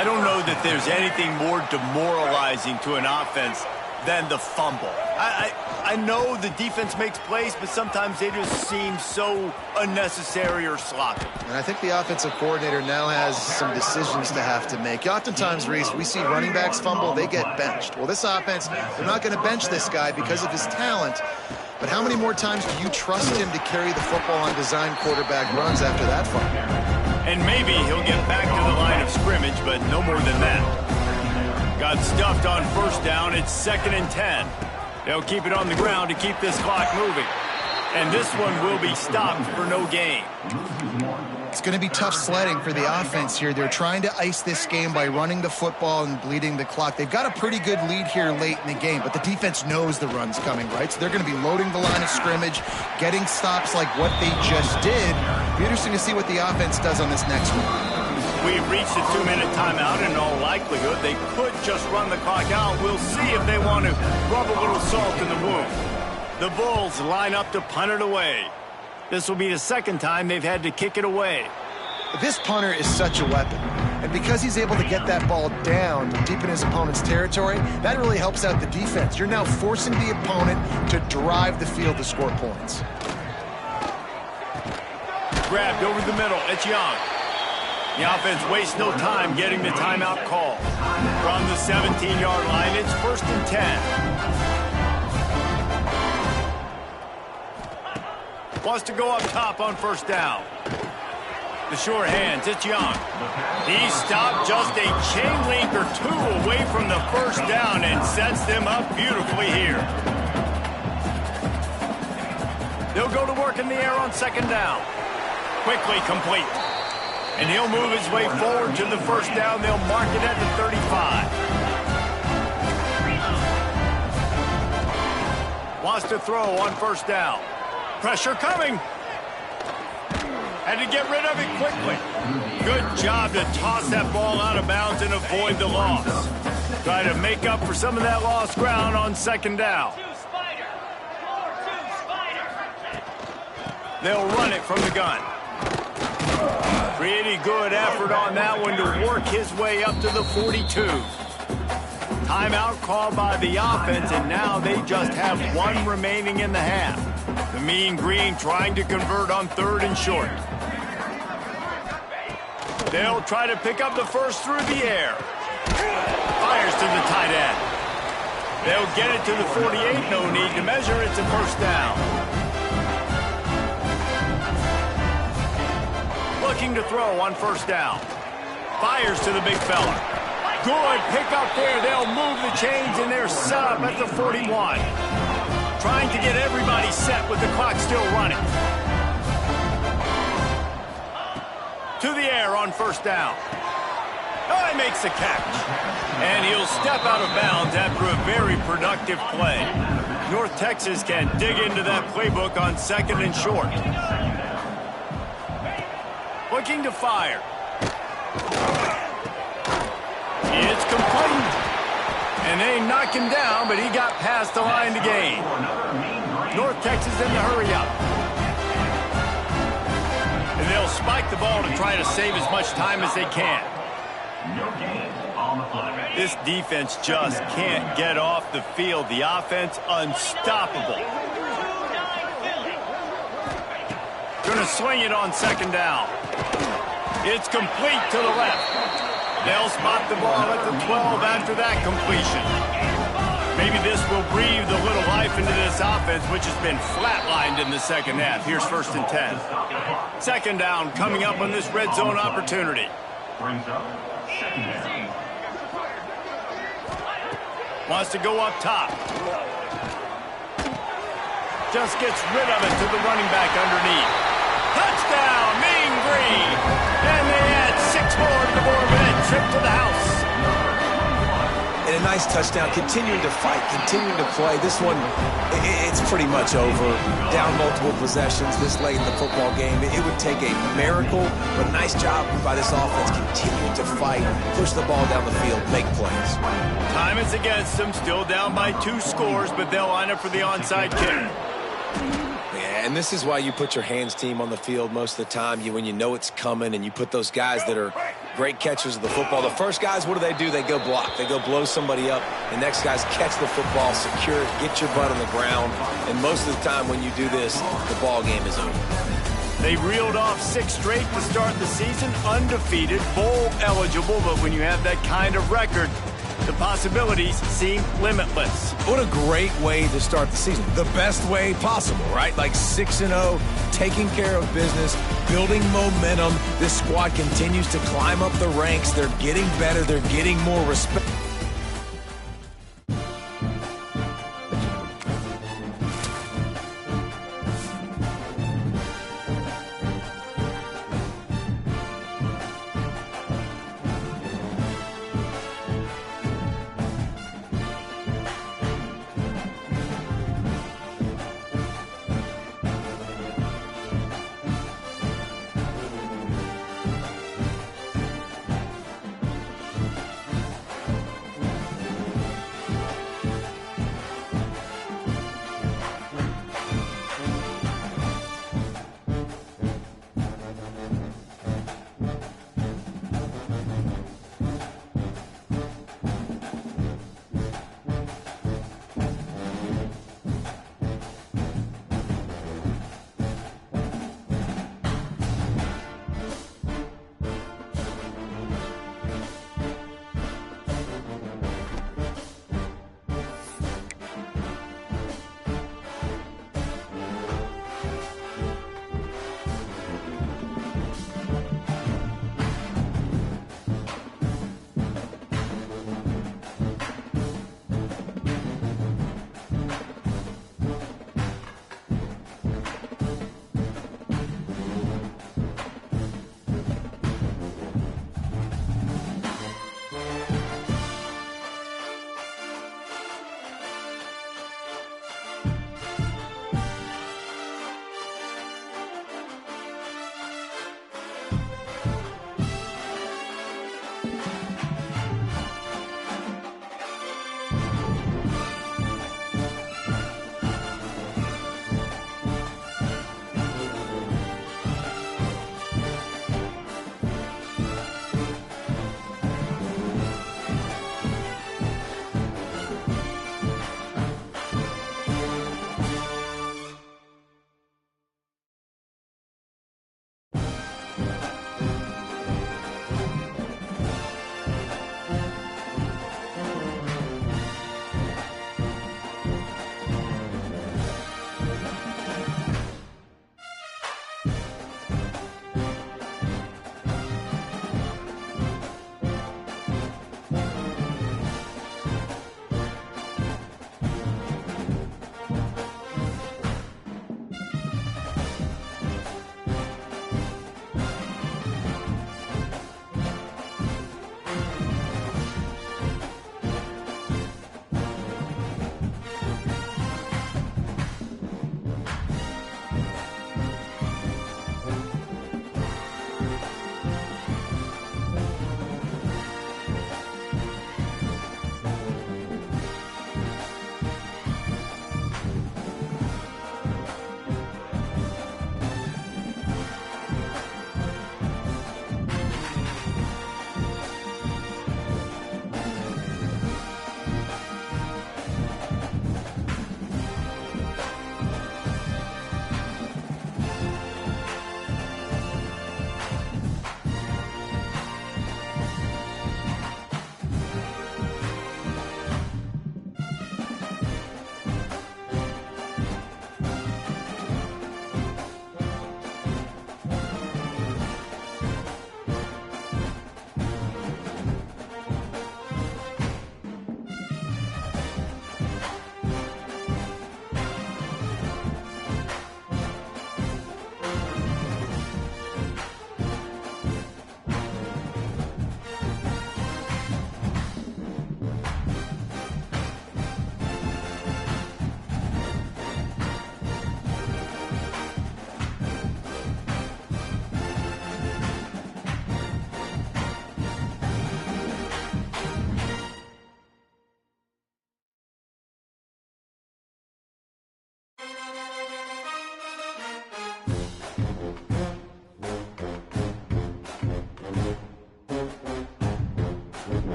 S1: I don't know that there's anything more demoralizing to an offense than the fumble. I know the defense makes plays, but sometimes they just seem so unnecessary or sloppy.
S2: And I think the offensive coordinator now has some decisions to have to make. Oftentimes, Reese, we see running backs fumble, they get benched. Well, this offense, they're not going to bench this guy because of his talent. But how many more times do you trust him to carry the football on design quarterback runs after that fumble?
S1: And maybe he'll get back to the line of scrimmage, but no more than that. Got stuffed on first down. It's 2nd and 10. They'll keep it on the ground to keep this clock moving. And this one will be stopped for no gain.
S2: It's going to be tough sledding for the offense here. They're trying to ice this game by running the football and bleeding the clock. They've got a pretty good lead here late in the game, but the defense knows the run's coming, right? So they're going to be loading the line of scrimmage, getting stops like what they just did. It'll be interesting to see what the offense does on this next one.
S1: We've reached a 2-minute timeout. In all likelihood, they could just run the clock out. We'll see if they want to rub a little salt in the wound. The Bulls line up to punt it away. This will be the second time they've had to kick it away.
S2: This punter is such a weapon. And because he's able to get that ball down deep in his opponent's territory, that really helps out the defense. You're now forcing the opponent to drive the field to score points.
S1: Grabbed over the middle. It's Young. The offense wastes no time getting the timeout call. From the 17-yard line, it's 1st and 10. Wants to go up top on first down. The sure hands, it's Young. He stopped just a chain link or two away from the first down and sets them up beautifully here. They'll go to work in the air on 2nd down. Quickly complete. And he'll move his way forward to the first down. They'll mark it at the 35. Wants to throw on first down. Pressure coming. Had to get rid of it quickly. Good job to toss that ball out of bounds and avoid the loss. Try to make up for some of that lost ground on 2nd down. They'll run it from the gun. Pretty good effort on that one to work his way up to the 42. Timeout called by the offense, and now they just have one remaining in the half. The Mean Green trying to convert on 3rd and short. They'll try to pick up the first through the air. Fires to the tight end. They'll get it to the 48. No need to measure. It's a first down. Looking to throw on first down. Fires to the big fella. Good pick up there. They'll move the chains, and they're set up at the 41. Trying to get everybody set with the clock still running. To the air on first down. Oh, he makes the catch. And he'll step out of bounds after a very productive play. North Texas can dig into that playbook on 2nd and short. Looking to fire. It's complete. And they knock him down, but he got past the line to gain. North Texas in the hurry up. And they'll spike the ball to try to save as much time as they can. This defense just can't get off the field. The offense unstoppable. Gonna swing it on 2nd down. It's complete to the left. They'll spot the ball at the 12 after that completion. Maybe this will breathe a little life into this offense, which has been flatlined in the second half. Here's 1st and 10. 2nd down coming up on this red zone opportunity. Wants to go up top. Just gets rid of it to the running back underneath. Touchdown, Mean Green. And they add 6 more to the board with that trip to the house.
S3: And a nice touchdown, continuing to fight, continuing to play. This one, it's pretty much over. Down multiple possessions this late in the football game. It would take a miracle, but nice job by this offense continuing to fight, push the ball down the field, make plays.
S1: Time is against them, still down by 2 scores, but they'll line up for the onside kick.
S3: And And this is why you put your hands team on the field most of the time. When you know it's coming, and you put those guys that are great catchers of the football. The first guys, what do? They go block. They go blow somebody up. The next guys catch the football, secure it, get your butt on the ground. And most of the time when you do this, the ball game is over.
S1: They reeled off 6 straight to start the season, undefeated, bowl eligible, but when you have that kind of record, the possibilities seem limitless.
S3: What a great way to start the season. The best way possible, right? Like 6-0, taking care of business, building momentum. This squad continues to climb up the ranks. They're getting better. They're getting more respect.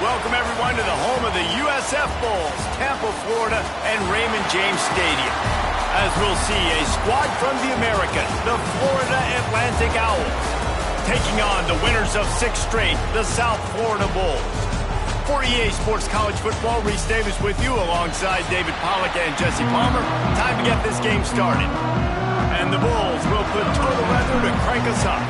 S1: Welcome, everyone, to the home of the USF Bulls, Tampa, Florida, and Raymond James Stadium. As we'll see, a squad from the Americas, the Florida Atlantic Owls, taking on the winners of 6 straight, the South Florida Bulls. For EA Sports College Football, Reese Davis with you alongside David Pollack and Jesse Palmer. Time to get this game started. And the Bulls will put total weather to crank us up.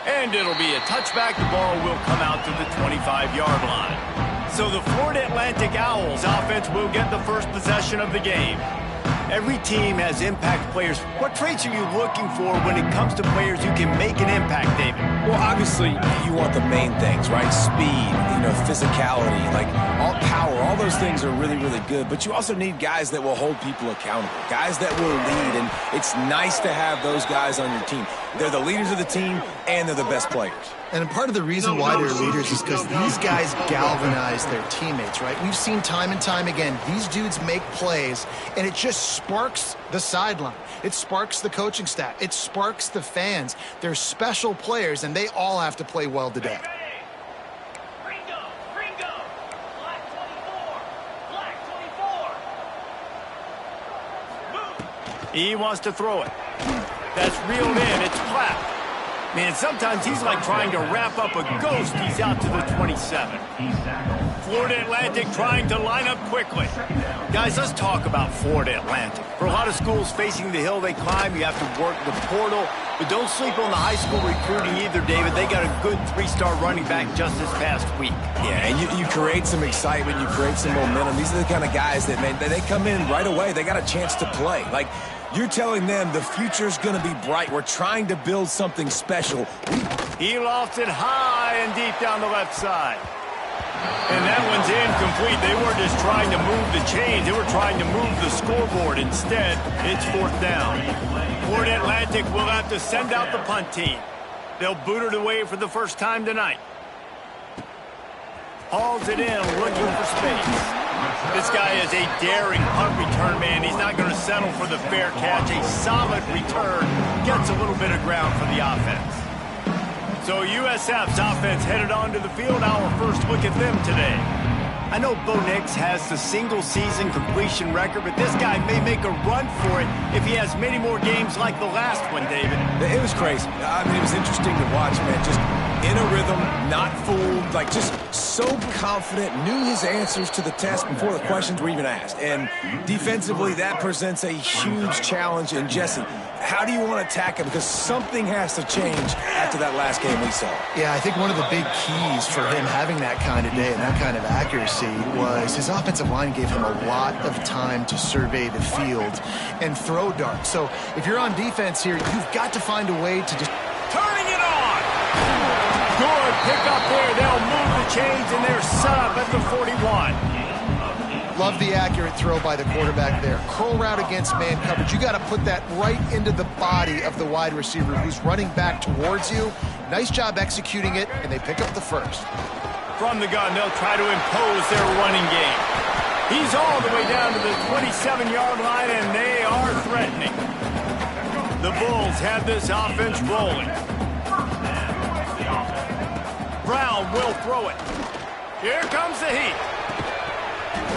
S1: And it'll be a touchback. The ball will come out to the 25-yard line. So the Florida Atlantic Owls offense will get the first possession of the game. Every team has impact players. What traits are you looking for when it comes to players who can make an impact, David?
S3: Well, obviously, you want the main things, right? Speed, physicality, like all power, all those things are really, really good. But you also need guys that will hold people accountable, guys that will lead, and it's nice to have those guys on your team. They're the leaders of the team, and they're the best players.
S2: And part of the reason why they're leaders is because these guys galvanize their teammates, right? We've seen time and time again, these dudes make plays, and it just sparks the sideline. It sparks the coaching staff. It sparks the fans. They're special players, and they all have to play well today.
S1: He wants to throw it. That's reeled in. It's Platt. Man, sometimes he's like trying to wrap up a ghost. He's out to the 27. Florida Atlantic trying to line up quickly. Guys, let's talk about Florida Atlantic. For a lot of schools facing the hill they climb, you have to work the portal. But don't sleep on the high school recruiting either, David. They got a good 3-star running back just this past week.
S3: Yeah, and you create some excitement. You create some momentum. These are the kind of guys that, man, they come in right away. They got a chance to play. Like, you're telling them the future's going to be bright. We're trying to build something special.
S1: He lofts it high and deep down the left side. And that one's incomplete. They weren't just trying to move the chains. They were trying to move the scoreboard. Instead, it's 4th down. Florida Atlantic will have to send out the punt team. They'll boot it away for the first time tonight. Hauls it in, looking for space. This guy is a daring punt return man. He's not going to settle for the fair catch. A solid return. Gets a little bit of ground for the offense. So USF's offense headed onto the field. Our first look at them today. I know Bo Nix has the single-season completion record, but this guy may make a run for it if he has many more games like the last one, David.
S3: It was crazy. I mean, it was interesting to watch, man. Just in a rhythm, not fooled, like just so confident, knew his answers to the test before the questions were even asked. And defensively, that presents a huge challenge. And Jesse, how do you want to attack him? Because something has to change after that last game we saw.
S2: Yeah, I think one of the big keys for him having that kind of day and that kind of accuracy was his offensive line gave him a lot of time to survey the field and throw darts. So if you're on defense here, you've got to find a way to just...
S1: Turning it on! Good pick up there. They'll move the chains, and they're set up at the 41.
S2: Love the accurate throw by the quarterback there. Curl route against man coverage. You got to put that right into the body of the wide receiver who's running back towards you. Nice job executing it, and they pick up the first.
S1: From the gun, they'll try to impose their running game. He's all the way down to the 27-yard line, and they are threatening. The Bulls have this offense rolling. Brown will throw it. Here comes the heat.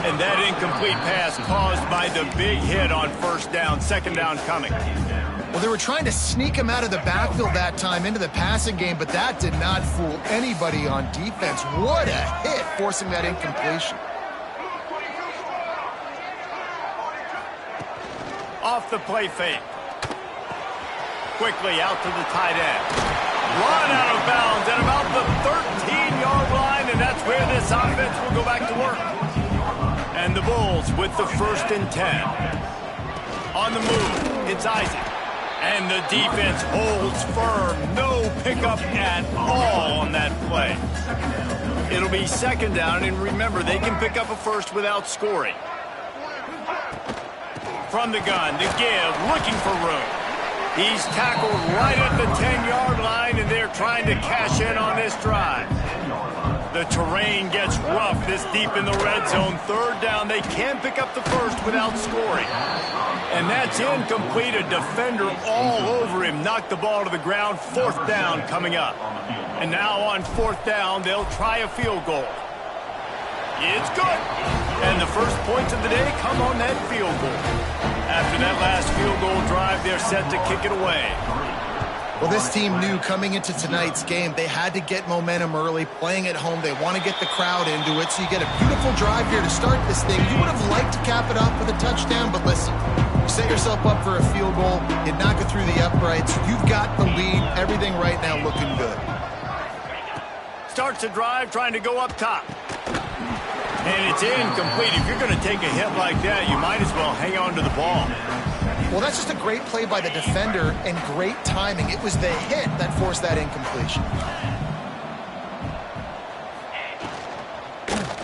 S1: And that incomplete pass caused by the big hit on first down, second down coming.
S2: Well, they were trying to sneak him out of the backfield that time into the passing game, but that did not fool anybody on defense. What a hit, forcing that incompletion.
S1: Off the play fake. Quickly out to the tight end. Run out of bounds at about the 13-yard line, and that's where this offense will go back to work. And the Bulls with the 1st and 10. On the move, it's Isaac. And the defense holds firm. No pickup at all on that play. It'll be second down, and remember, they can pick up a first without scoring. From the gun, to give, looking for room. He's tackled right at the 10-yard line, and they're trying to cash in on this drive. The terrain gets rough this deep in the red zone. Third down, they can pick up the first without scoring. And that's incomplete. A defender all over him. Knocked the ball to the ground. 4th down coming up. And now on 4th down, they'll try a field goal. It's good. And the first points of the day come on that field goal. After that last field goal drive, they're set to kick it away.
S2: Well, this team knew coming into tonight's game they had to get momentum early, playing at home. They want to get the crowd into it, so you get a beautiful drive here to start this thing. You would have liked to cap it off with a touchdown, but listen, you set yourself up for a field goal, you knock it through the uprights, you've got the lead, everything right now looking good.
S1: Starts a drive trying to go up top. And it's incomplete. If you're going to take a hit like that, you might as well hang on to the ball.
S2: Well, that's just a great play by the defender and great timing. It was the hit that forced that incompletion.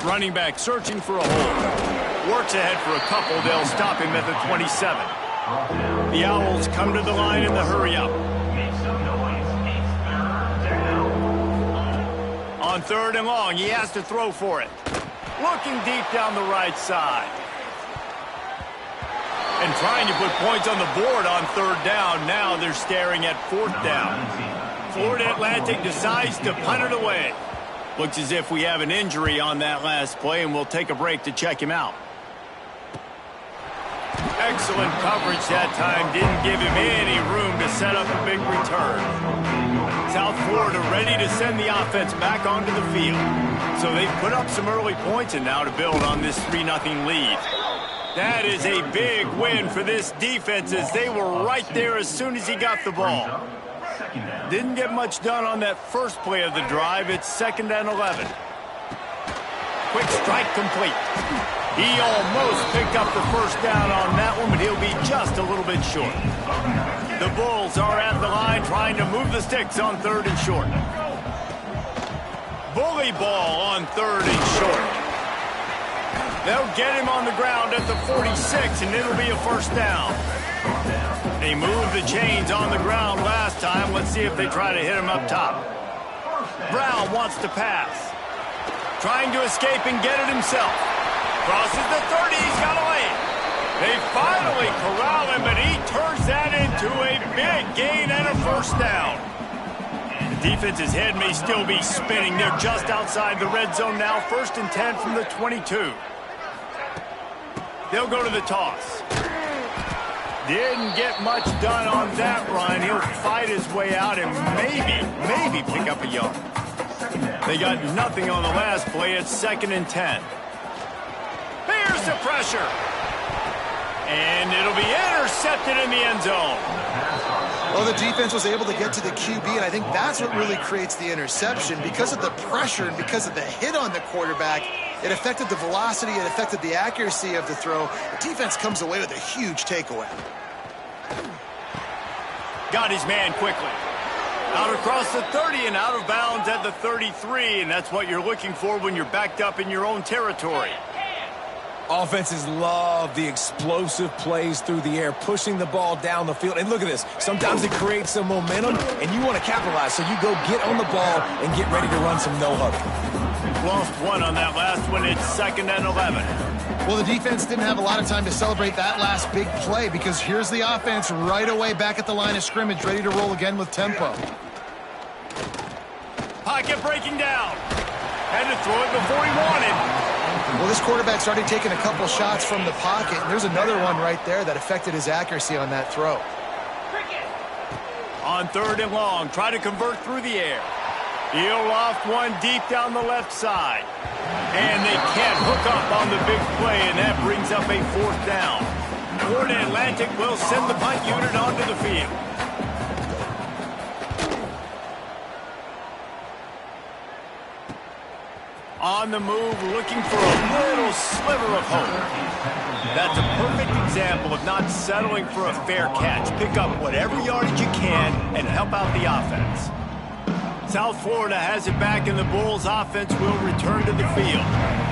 S1: Running back searching for a hole. Works ahead for a couple. They'll stop him at the 27. The Owls come to the line in the hurry-up. On 3rd and long, he has to throw for it. Looking deep down the right side. And trying to put points on the board on 3rd down. Now they're staring at 4th down. Florida Atlantic decides to punt it away. Looks as if we have an injury on that last play, and we'll take a break to check him out. Excellent coverage that time. Didn't give him any room to set up a big return. South Florida ready to send the offense back onto the field. So they've put up some early points, and now to build on this 3-0 lead. That is a big win for this defense, as they were right there as soon as he got the ball. Didn't get much done on that first play of the drive. It's 2nd and 11. Quick strike complete. He almost picked up the first down on that one, but he'll be just a little bit short. The Bulls are at the line trying to move the sticks on 3rd and short. Bully ball on 3rd and short. They'll get him on the ground at the 46, and it'll be a first down. They moved the chains on the ground last time. Let's see if they try to hit him up top. Brown wants to pass. Trying to escape and get it himself. Crosses the 30. He's got away. They finally corral him, but he turns that into a big gain and a first down. The defense's head may still be spinning. They're just outside the red zone now. 1st and 10 from the 22. They'll go to the toss. Didn't get much done on that run. He'll fight his way out and maybe pick up a yard. They got nothing on the last play. It's 2nd and 10. Here's the pressure. And it'll be intercepted in the end zone.
S2: Well, the defense was able to get to the QB, and I think that's what really creates the interception. Because of the pressure and because of the hit on the quarterback, it affected the velocity, it affected the accuracy of the throw. The defense comes away with a huge takeaway.
S1: Got his man quickly. Out across the 30 and out of bounds at the 33, and that's what you're looking for when you're backed up in your own territory.
S3: Offenses love the explosive plays through the air, pushing the ball down the field. And look at this. Sometimes it creates some momentum, and you want to capitalize. So you go get on the ball and get ready to run some no-huddle.
S1: Lost one on that last one. It's 2nd and 11.
S2: Well, the defense didn't have a lot of time to celebrate that last big play, because here's the offense right away back at the line of scrimmage, ready to roll again with tempo.
S1: Pocket breaking down. Had to throw it before he wanted.
S2: Well, this quarterback started taking a couple shots from the pocket, and there's another one right there that affected his accuracy on that throw.
S1: On 3rd and long, try to convert through the air. He'll loft one deep down the left side. And they can't hook up on the big play, and that brings up a 4th down. Florida Atlantic will send the punt unit onto the field. On the move, looking for a little sliver of hope. That's a perfect example of not settling for a fair catch. Pick up whatever yardage you can and help out the offense. South Florida has it back, and the Bulls offense will return to the field.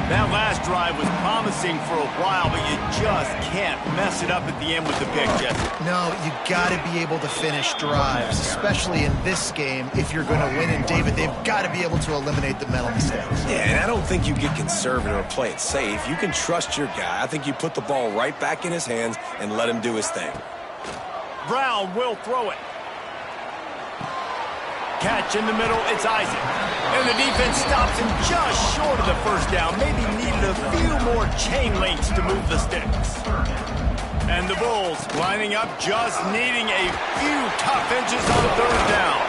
S1: That last drive was promising for a while, but you just can't mess it up at the end with the pick, Jesse.
S2: No, you got to be able to finish drives, especially in this game if you're going to win. And, David, they've got to be able to eliminate the mental mistakes.
S3: Yeah, and I don't think you get conservative or play it safe. You can trust your guy. I think you put the ball right back in his hands and let him do his thing.
S1: Brown will throw it. Catch in the middle, it's Isaac. And the defense stops him just short of the 1st down. Maybe needed a few more chain links to move the sticks. And the Bulls lining up, just needing a few tough inches on 3rd down.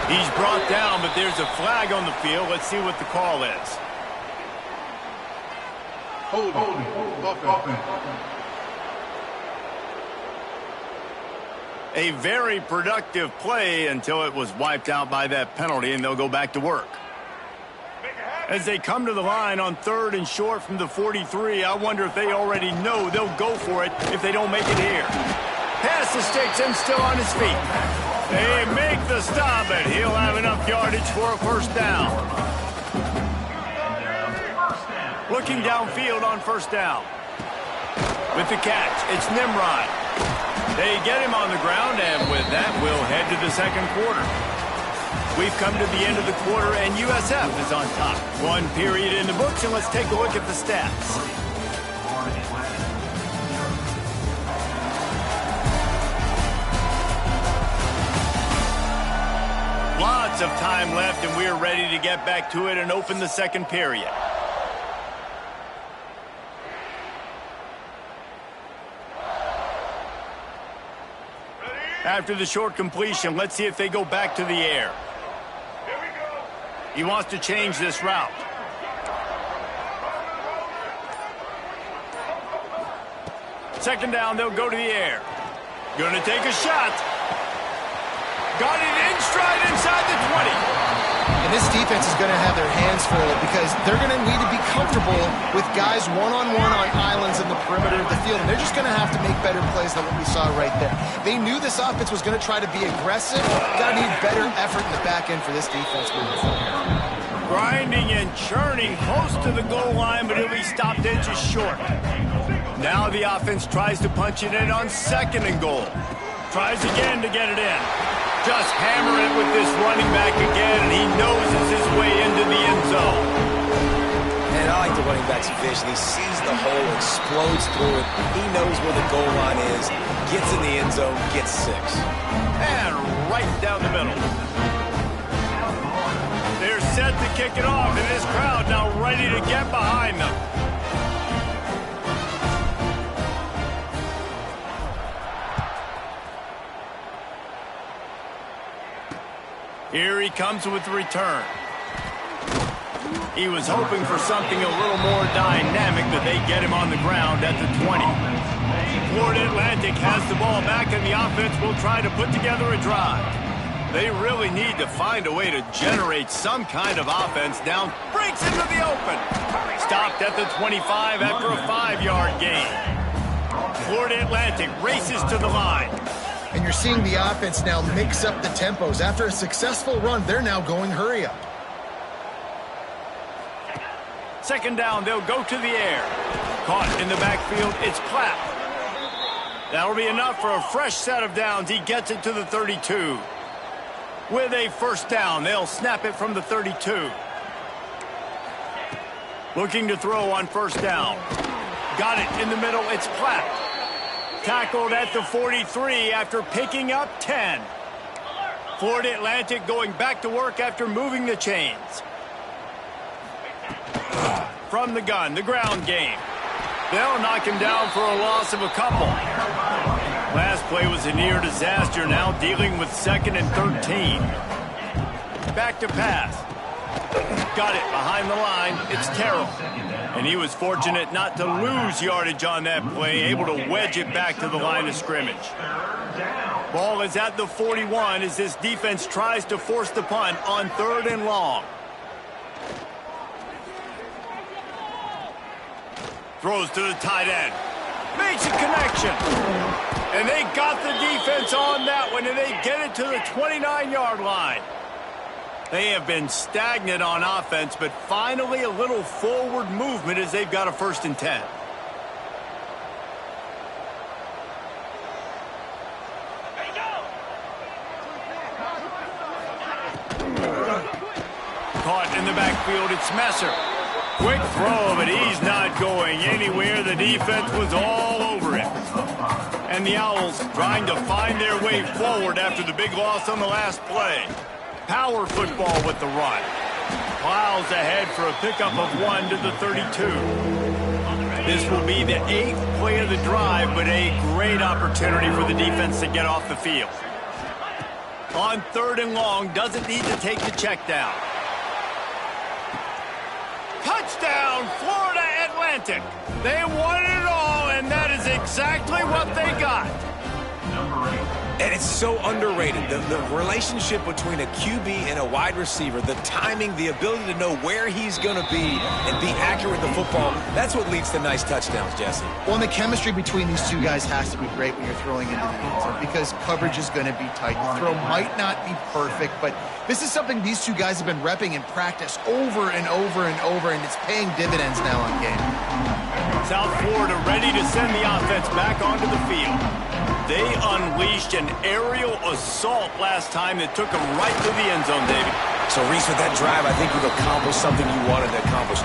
S1: He's brought down, but there's a flag on the field. Let's see what the call is.
S6: Holding. Offense.
S1: A very productive play until it was wiped out by that penalty, and they'll go back to work. As they come to the line on 3rd and short from the 43, I wonder if they already know they'll go for it if they don't make it here. Pass the sticks and still on his feet. They make the stop, and he'll have enough yardage for a 1st down. Looking downfield on 1st down. With the catch, it's Nimrod. They get him on the ground, and with that, we'll head to the 2nd quarter. We've come to the end of the quarter, and USF is on top. 1 period in the books, and let's take a look at the stats. Lots of time left, and we're ready to get back to it and open the 2nd period. After the short completion, let's see if they go back to the air. He wants to change this route. Second down, they'll go to the air. Going to take a shot. Got it in stride inside the 20.
S2: And this defense is going to have their hands full because they're going to need to be comfortable with guys one-on-one on islands in the perimeter of the field. And they're just going to have to make better plays than what we saw right there. They knew this offense was going to try to be aggressive. Got to need better effort in the back end for this defense moving forward.
S1: Grinding and churning close to the goal line, but he'll be stopped inches short. Now the offense tries to punch it in on 2nd and goal. Tries again to get it in. Just hammer it with this running back again, and he noses his way into the end zone.
S3: And I like the running back's vision. He sees the hole, explodes through it. He knows where the goal line is, gets in the end zone, gets 6.
S1: And right down the middle. They're set to kick it off, and this crowd now ready to get behind them. Here he comes with the return. He was hoping for something a little more dynamic, but they get him on the ground at the 20. Florida Atlantic has the ball back, and the offense will try to put together a drive. They really need to find a way to generate some kind of offense down. Breaks into the open. Stopped at the 25 after a 5-yard gain. Florida Atlantic races to the line.
S2: And you're seeing the offense now mix up the tempos. After a successful run, they're now going hurry up.
S1: Second down, they'll go to the air. Caught in the backfield, it's Clapp. That'll be enough for a fresh set of downs. He gets it to the 32. With a 1st down, they'll snap it from the 32. Looking to throw on 1st down. Got it in the middle, it's Clapp. Tackled at the 43 after picking up 10. Florida Atlantic going back to work after moving the chains. from the gun, the ground game. They'll knock him down for a loss of a couple. Last play was a near disaster, now dealing with 2nd and 13. Back to pass. Got it behind the line. It's Terrell. And he was fortunate not to lose yardage on that play, able to wedge it back to the line of scrimmage. Ball is at the 41 as this defense tries to force the punt on 3rd and long. Throws to the tight end. Makes a connection. And they got the defense on that one, and they get it to the 29-yard line. They have been stagnant on offense, but finally a little forward movement as they've got a 1st and 10. Caught in the backfield, it's Messer. Quick throw, but he's not going anywhere. The defense was all over him. And the Owls trying to find their way forward after the big loss on the last play. Power football with the run. Plows ahead for a pickup of 1 to the 32. This will be the 8th play of the drive, but a great opportunity for the defense to get off the field. On 3rd and long, doesn't need to take the check down. Touchdown, Florida Atlantic. They won it all, and that is exactly what they got.
S3: And it's so underrated. The relationship between a QB and a wide receiver, the timing, the ability to know where he's going to be and be accurate with the football, that's what leads to nice touchdowns, Jesse.
S2: Well, and the chemistry between these two guys has to be great when you're throwing into the end zone because coverage is going to be tight. The throw might not be perfect, but this is something these two guys have been repping in practice over and over and over, and it's paying dividends now on game.
S1: South Florida ready to send the offense back onto the field. They unleashed an aerial assault last time that took them right to the end zone, David.
S3: So, Reese, with that drive, I think you've accomplished something you wanted to accomplish.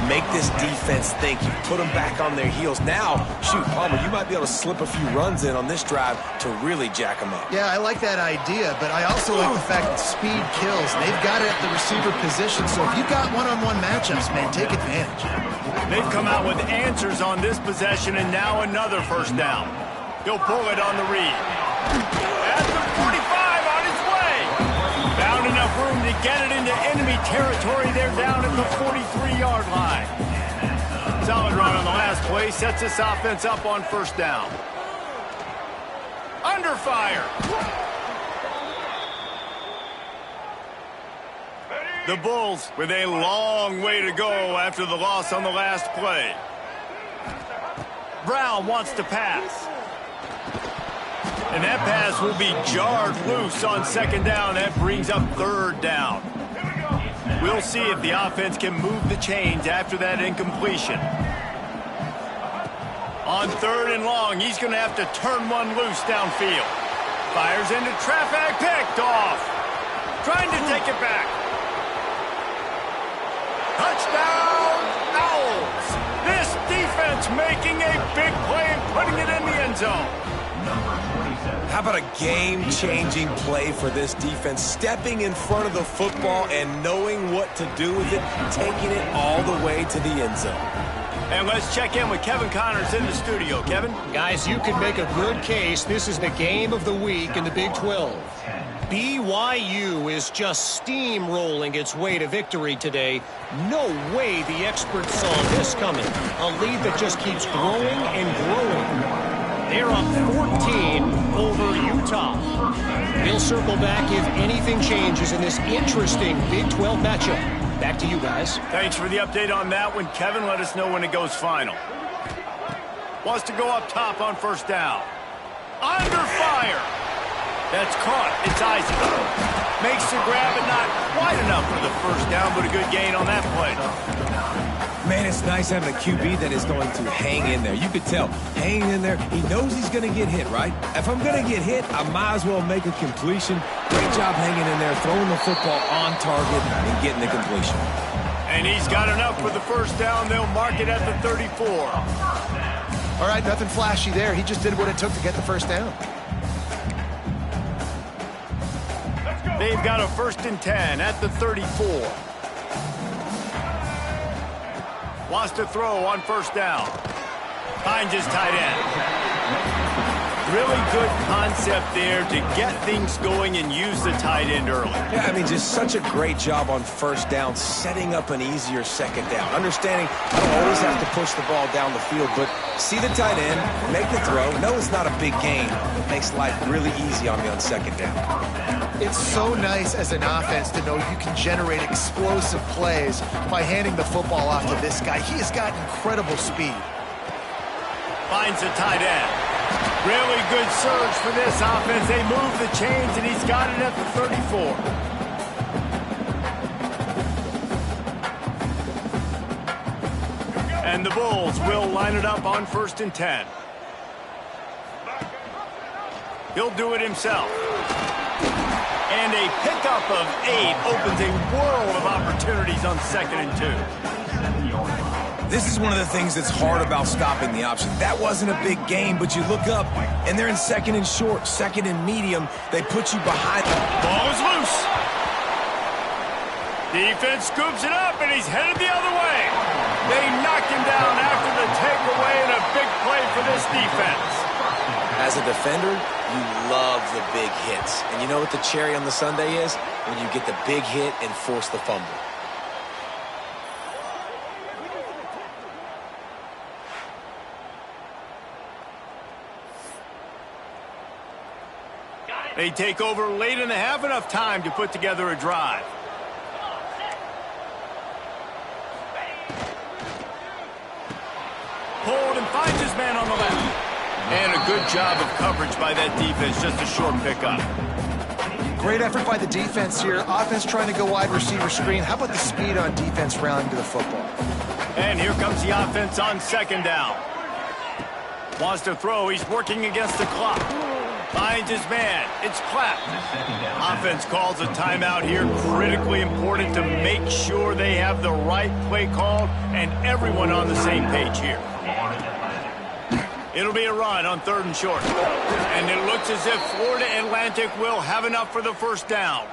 S3: Make this defense think. You put them back on their heels. Now, shoot, Palmer, you might be able to slip a few runs in on this drive to really jack them up.
S2: Yeah, I like that idea, but I also like the fact that speed kills. They've got it at the receiver position, so if you've got one-on-one matchups, man, take advantage.
S1: They've come out with answers on this possession, and now another 1st down. He'll pull it on the read. At the 45 on his way. Found enough room to get it into enemy territory. They're down at the 43-yard line. Solid run on the last play. Sets this offense up on 1st down. Under fire. The Bulls with a long way to go after the loss on the last play. Brown wants to pass. And that pass will be jarred loose on 2nd down. That brings up 3rd down. We'll see if the offense can move the chains after that incompletion. On 3rd and long, he's going to have to turn one loose downfield. Fires into traffic, picked off. Trying to take it back. Touchdown, Owls. This defense making a big play and putting it in the end zone.
S3: How about a game-changing play for this defense? Stepping in front of the football and knowing what to do with it, taking it all the way to the end zone.
S1: And let's check in with Kevin Connors in the studio. Kevin?
S4: Guys, you can make a good case. This is the game of the week in the Big 12. BYU is just steamrolling its way to victory today. No way the experts saw this coming. A lead that just keeps growing and growing. They're up 14 over Utah. We'll circle back if anything changes in this interesting Big 12 matchup. Back to you guys.
S1: Thanks for the update on that one, Kevin. Let us know when it goes final. Wants to go up top on 1st down. Under fire. That's caught. It's Isaac. Makes the grab, but not quite enough for the 1st down, but a good gain on that play.
S3: Man, it's nice having a QB that is going to hang in there. You could tell, hanging in there, he knows he's going to get hit, right? If I'm going to get hit, I might as well make a completion. Great job hanging in there, throwing the football on target and getting the completion.
S1: And he's got enough for the 1st down. They'll mark it at the 34.
S2: All right, nothing flashy there. He just did what it took to get the 1st down.
S1: They've got a 1st and 10 at the 34. Wants to throw on first down. Finds his tight end. Really good concept there to get things going and use the tight end early.
S3: Yeah, I mean, just such a great job on first down, setting up an easier second down. Understanding I don't always have to push the ball down the field, but see the tight end, make the throw. No, it's not a big gain. It makes life really easy on me on second down.
S2: It's so nice as an offense to know you can generate explosive plays by handing the football off to this guy. He has got incredible speed.
S1: Finds the tight end. Really good surge for this offense. They move the chains, and he's got it at the 34. And the Bulls will line it up on 1st and 10. He'll do it himself. And a pickup of 8 opens a world of opportunities on 2nd and 2.
S3: This is one of the things that's hard about stopping the option. That wasn't a big gain, but you look up, and they're in 2nd and short, 2nd and medium. They put you behind.
S1: Ball is loose. Defense scoops it up, and he's headed the other way. They knock him down after the takeaway, and a big play for this defense.
S3: As a defender, you love the big hits. And you know what the cherry on the sundae is? When you get the big hit and force the fumble.
S1: They take over late in the half, enough time to put together a drive. Pulled and finds his man on the left. And a good job of coverage by that defense, just a short pickup.
S2: Great effort by the defense here. Offense trying to go wide receiver screen. How about the speed on defense rounding to the football?
S1: And here comes the offense on 2nd down. Wants to throw. He's working against the clock. Finds his man. It's Clapp. Offense calls a timeout here. Critically important to make sure they have the right play called and everyone on the same page here. It'll be a run on 3rd and short. And it looks as if Florida Atlantic will have enough for the first down.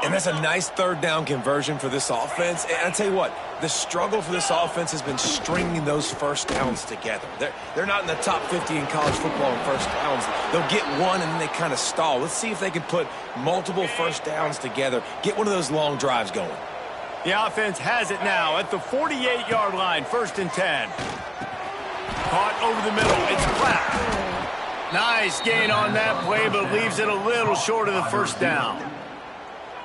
S3: And that's a nice 3rd down conversion for this offense. And I tell you what, the struggle for this offense has been stringing those first downs together. They're not in the top 50 in college football in first downs. They'll get one and then they kind of stall. Let's see if they can put multiple first downs together, get one of those long drives going.
S1: The offense has it now at the 48-yard line, 1st and 10. Caught over the middle. It's Clapp. Nice gain on that play, but leaves it a little short of the first down.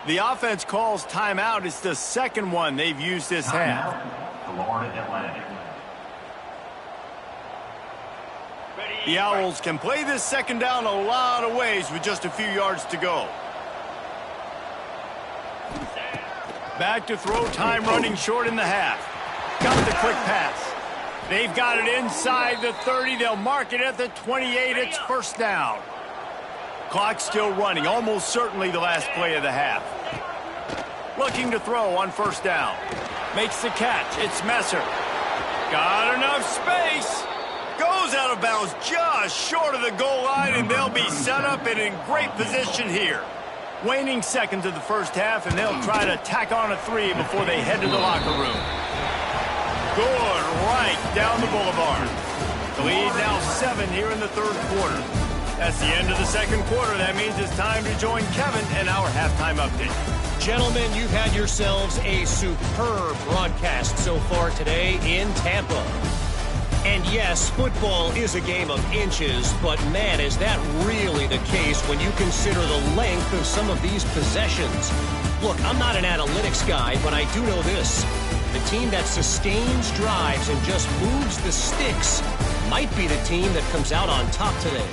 S1: The offense calls timeout. It's the 2nd one they've used this half.
S5: Florida Atlantic.
S1: The Owls can play this 2nd down a lot of ways with just a few yards to go. Back to throw, time running short in the half. Got the quick pass. They've got it inside the 30. They'll mark it at the 28. It's 1st down. Clock still running, almost certainly the last play of the half. Looking to throw on 1st down. Makes the catch. It's Messer. Got enough space. Goes out of bounds just short of the goal line, and they'll be set up and in great position here. Waning seconds of the first half, and they'll try to tack on a 3 before they head to the locker room. Good right down the boulevard. The lead now 7 here in the 3rd quarter. That's the end of the 2nd quarter. That means it's time to join Kevin and our halftime update.
S4: Gentlemen, you've had yourselves a superb broadcast so far today in Tampa. And yes, football is a game of inches, but man, is that really the case when you consider the length of some of these possessions. Look, I'm not an analytics guy, but I do know this. The team that sustains drives and just moves the sticks might be the team that comes out on top today.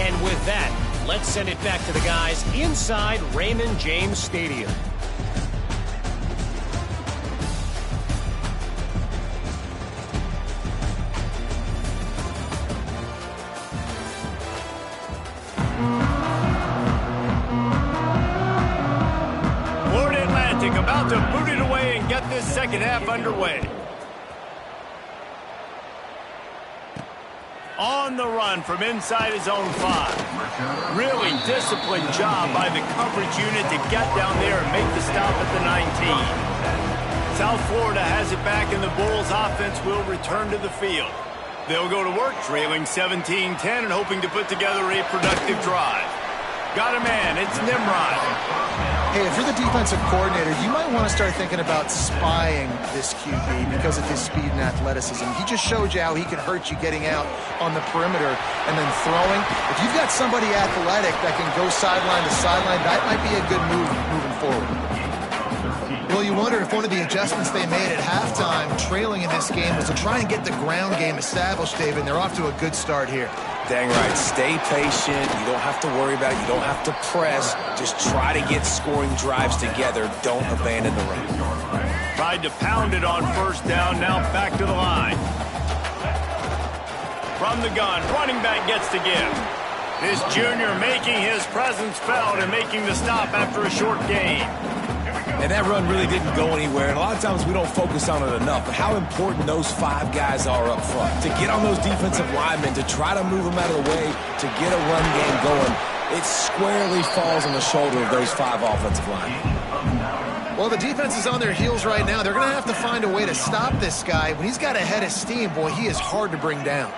S4: And with that, let's send it back to the guys inside Raymond James Stadium.
S1: Florida Atlantic about to boot it away and get this 2nd half underway. On the run from inside his own 5. Really disciplined job by the coverage unit to get down there and make the stop at the 19. South Florida has it back, and the Bulls offense will return to the field. They'll go to work trailing 17-10 and hoping to put together a productive drive. Got a man, it's Nimrod.
S2: Hey, if you're the defensive coordinator, you might want to start thinking about spying this QB because of his speed and athleticism. He just showed you how he can hurt you getting out on the perimeter and then throwing. If you've got somebody athletic that can go sideline to sideline, that might be a good move moving forward. Well, you wonder if one of the adjustments they made at halftime, trailing in this game, was to try and get the ground game established, David, and they're off to a good start here.
S3: Dang right. Stay patient. You don't have to worry about it. You don't have to press. Just try to get scoring drives together. Don't abandon the run.
S1: Tried to pound it on first down. Now back to the line. From the gun, running back gets to give. This junior making his presence felt and making the stop after a short gain.
S3: And that run really didn't go anywhere, and a lot of times we don't focus on it enough, but how important those 5 guys are up front. To get on those defensive linemen, to try to move them out of the way, to get a run game going, it squarely falls on the shoulder of those 5 offensive linemen.
S2: Well, the defense is on their heels right now. They're going to have to find a way to stop this guy. When he's got a head of steam, boy, he is hard to bring down.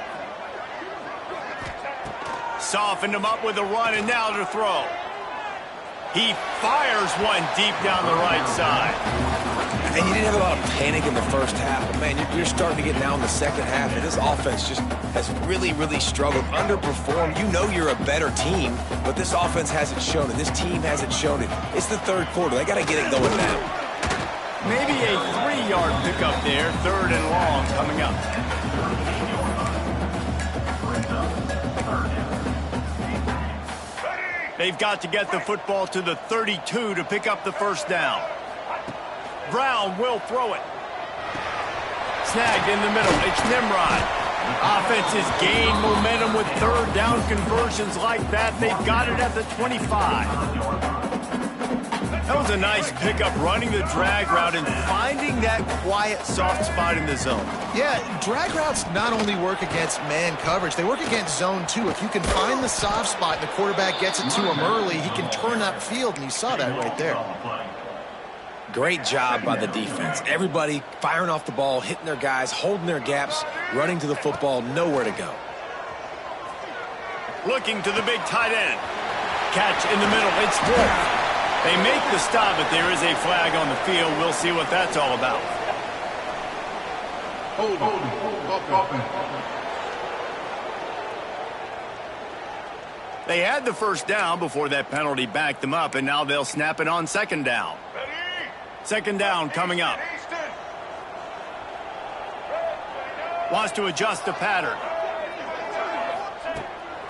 S1: Softened him up with a run, and now to throw. He fires one deep down the right side.
S3: And you didn't have a lot of panic in the first half, but, man, you're starting to get now in the second half, and this offense just has really, really struggled, underperformed. You know you're a better team, but this offense hasn't shown it. This team hasn't shown it. It's the third quarter. They got to get it going now.
S1: Maybe a 3-yard pickup there, 3rd and long coming up. They've got to get the football to the 32 to pick up the first down. Brown will throw it. Snagged in the middle. It's Nimrod. Offense has gained momentum with 3rd down conversions like that. They've got it at the 25. That was a nice pickup, running the drag route and finding that quiet, soft spot in the zone.
S2: Yeah, drag routes not only work against man coverage, they work against zone too. If you can find the soft spot and the quarterback gets it to him early, he can turn upfield, and you saw that right there.
S3: Great job by the defense. Everybody firing off the ball, hitting their guys, holding their gaps, running to the football, nowhere to go.
S1: Looking to the big tight end. Catch in the middle, it's Wolf. They make the stop, but there is a flag on the field. We'll see what that's all about.
S6: Hold on.
S1: They had the first down before that penalty backed them up, and now they'll snap it on 2nd down. 2nd down coming up. Wants to adjust the pattern.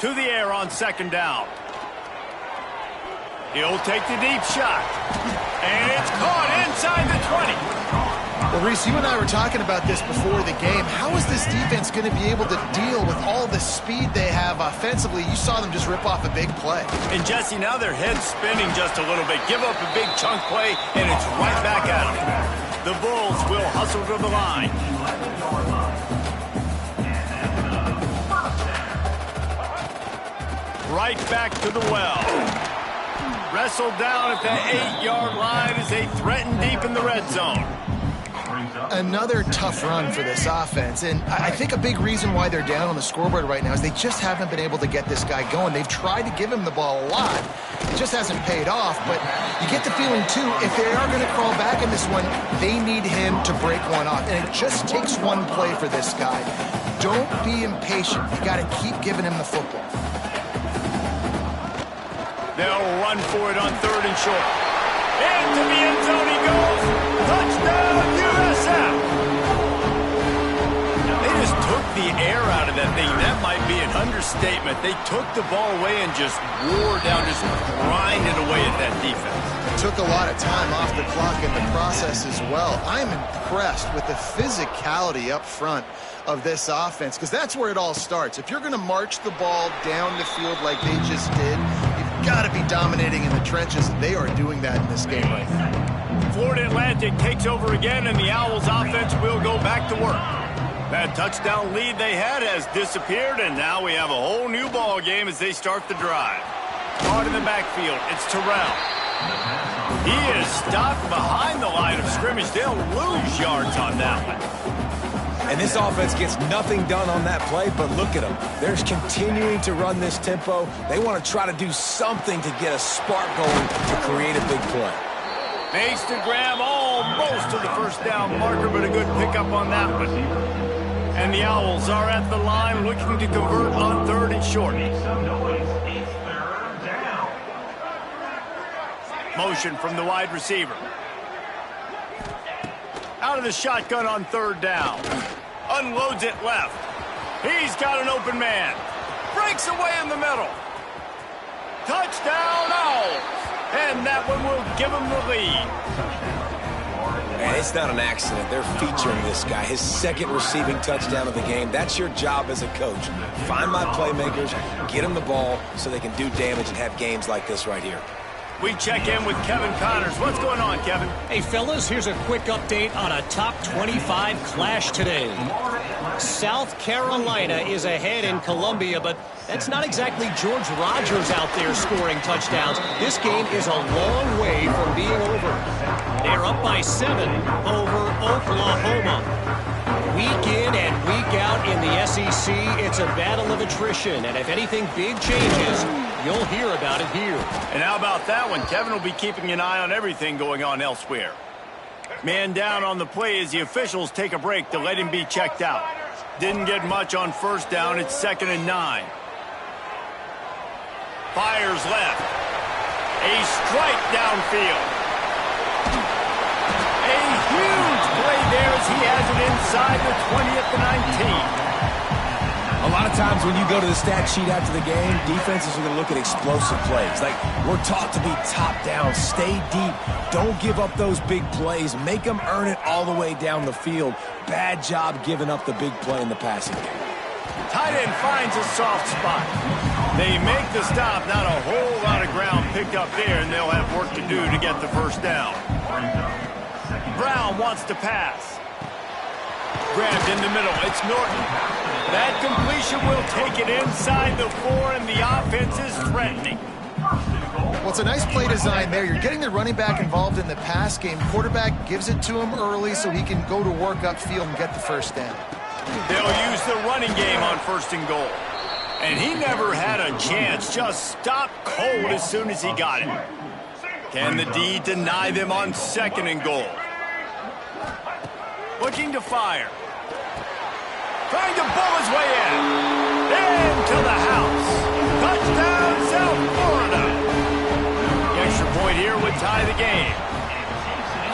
S1: To the air on 2nd down. He'll take the deep shot. And it's caught inside the 20.
S2: Well, Reese, you and I were talking about this before the game. How is this defense going to be able to deal with all the speed they have offensively? You saw them just rip off a big play.
S1: And, Jesse, now their head's spinning just a little bit. Give up a big chunk play, and it's right back at them. The Bulls will hustle to the line. Right back to the well. Wrestled down at the 8-yard line as they threaten deep in the red zone.
S2: Another tough run for this offense, and I think a big reason why they're down on the scoreboard right now is they just haven't been able to get this guy going. They've tried to give him the ball a lot. It just hasn't paid off, but you get the feeling, too, if they are going to crawl back in this one, they need him to break one off, and it just takes one play for this guy. Don't be impatient. You got to keep giving him the football.
S1: They'll run for it on 3rd and short. Into the end zone he goes. Touchdown, USF. They just took the air out of that thing. That might be an understatement. They took the ball away and just wore down, just grinded away at that defense.
S2: It took a lot of time off the clock in the process as well. I'm impressed with the physicality up front of this offense, because that's where it all starts. If you're going to march the ball down the field like they just did, you've got to be dominating in the trenches, and they are doing that in this game right now.
S1: Florida Atlantic takes over again, and the Owls offense will go back to work. That touchdown lead they had has disappeared, and now we have a whole new ball game as they start the drive. Caught in the backfield, it's Terrell. He is stopped behind the line of scrimmage. They'll lose yards on that one.
S3: And this offense gets nothing done on that play, but look at them. They're continuing to run this tempo. They want to try to do something to get a spark going to create a big play.
S1: Makes the grab almost to the first down marker, but a good pickup on that one. And the Owls are at the line looking to convert on 3rd and short. Motion from the wide receiver. Out of the shotgun on 3rd down. Unloads it left. He's got an open man. Breaks away in the middle. Touchdown Owls. And that one will give him the lead.
S3: Man, it's not an accident. They're featuring this guy. His 2nd receiving touchdown of the game. That's your job as a coach. Find my playmakers, get them the ball so they can do damage and have games like this right here.
S1: We check in with Kevin Connors. What's going on, Kevin?
S4: Hey, fellas, here's a quick update on a top 25 clash today. South Carolina is ahead in Columbia, but that's not exactly George Rogers out there scoring touchdowns. This game is a long way from being over. They're up by 7 over Oklahoma. Week in and week out in the SEC, it's a battle of attrition, and if anything big changes, you'll hear about it here.
S1: And how about that one? Kevin will be keeping an eye on everything going on elsewhere. Man down on the play as the officials take a break to let him be checked out. Didn't get much on 1st down. It's 2nd and 9. Fires left. A strike downfield. A huge play there as he has it inside the 20 at the 19.
S3: A lot of times when you go to the stat sheet after the game, defenses are going to look at explosive plays. Like, we're taught to be top down, stay deep, don't give up those big plays, make them earn it all the way down the field. Bad job giving up the big play in the passing game.
S1: Tight end finds a soft spot. They make the stop, not a whole lot of ground picked up there, and they'll have work to do to get the 1st down. Brown wants to pass. Grabbed in the middle. It's Norton. That completion will take it inside the 4, and the offense is threatening.
S2: Well, it's a nice play design there. You're getting the running back involved in the pass game. Quarterback gives it to him early so he can go to work upfield and get the 1st down.
S1: They'll use the running game on 1st and goal. And he never had a chance. Just stopped cold as soon as he got it. Can the D deny them on 2nd and goal? Looking to fire. Trying to bull his way in. Into the house. Touchdown, South Florida. The extra point here would tie the game.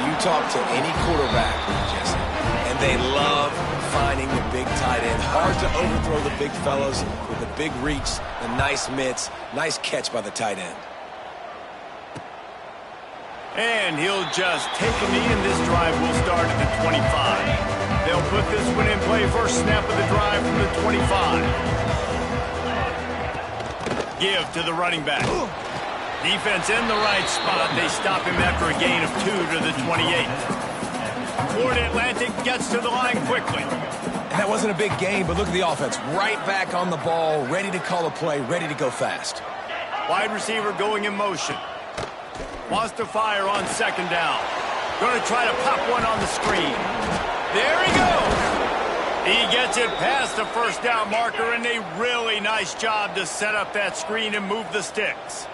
S3: You talk to any quarterback, Jesse, and they love finding the big tight end. Hard to overthrow the big fellas with the big reach, the nice mitts, nice catch by the tight end.
S1: And he'll just take a knee, and this drive will start at the 25. They'll put this one in play. First snap of the drive from the 25. Give to the running back. Defense in the right spot. They stop him after a gain of 2 to the 28. Florida Atlantic gets to the line quickly.
S3: And that wasn't a big gain, but look at the offense. Right back on the ball, ready to call a play, ready to go fast.
S1: Wide receiver going in motion. Wants to fire on 2nd down. Going to try to pop one on the screen. There he goes. He gets it past the 1st down marker, and a really nice job to set up that screen and move the sticks.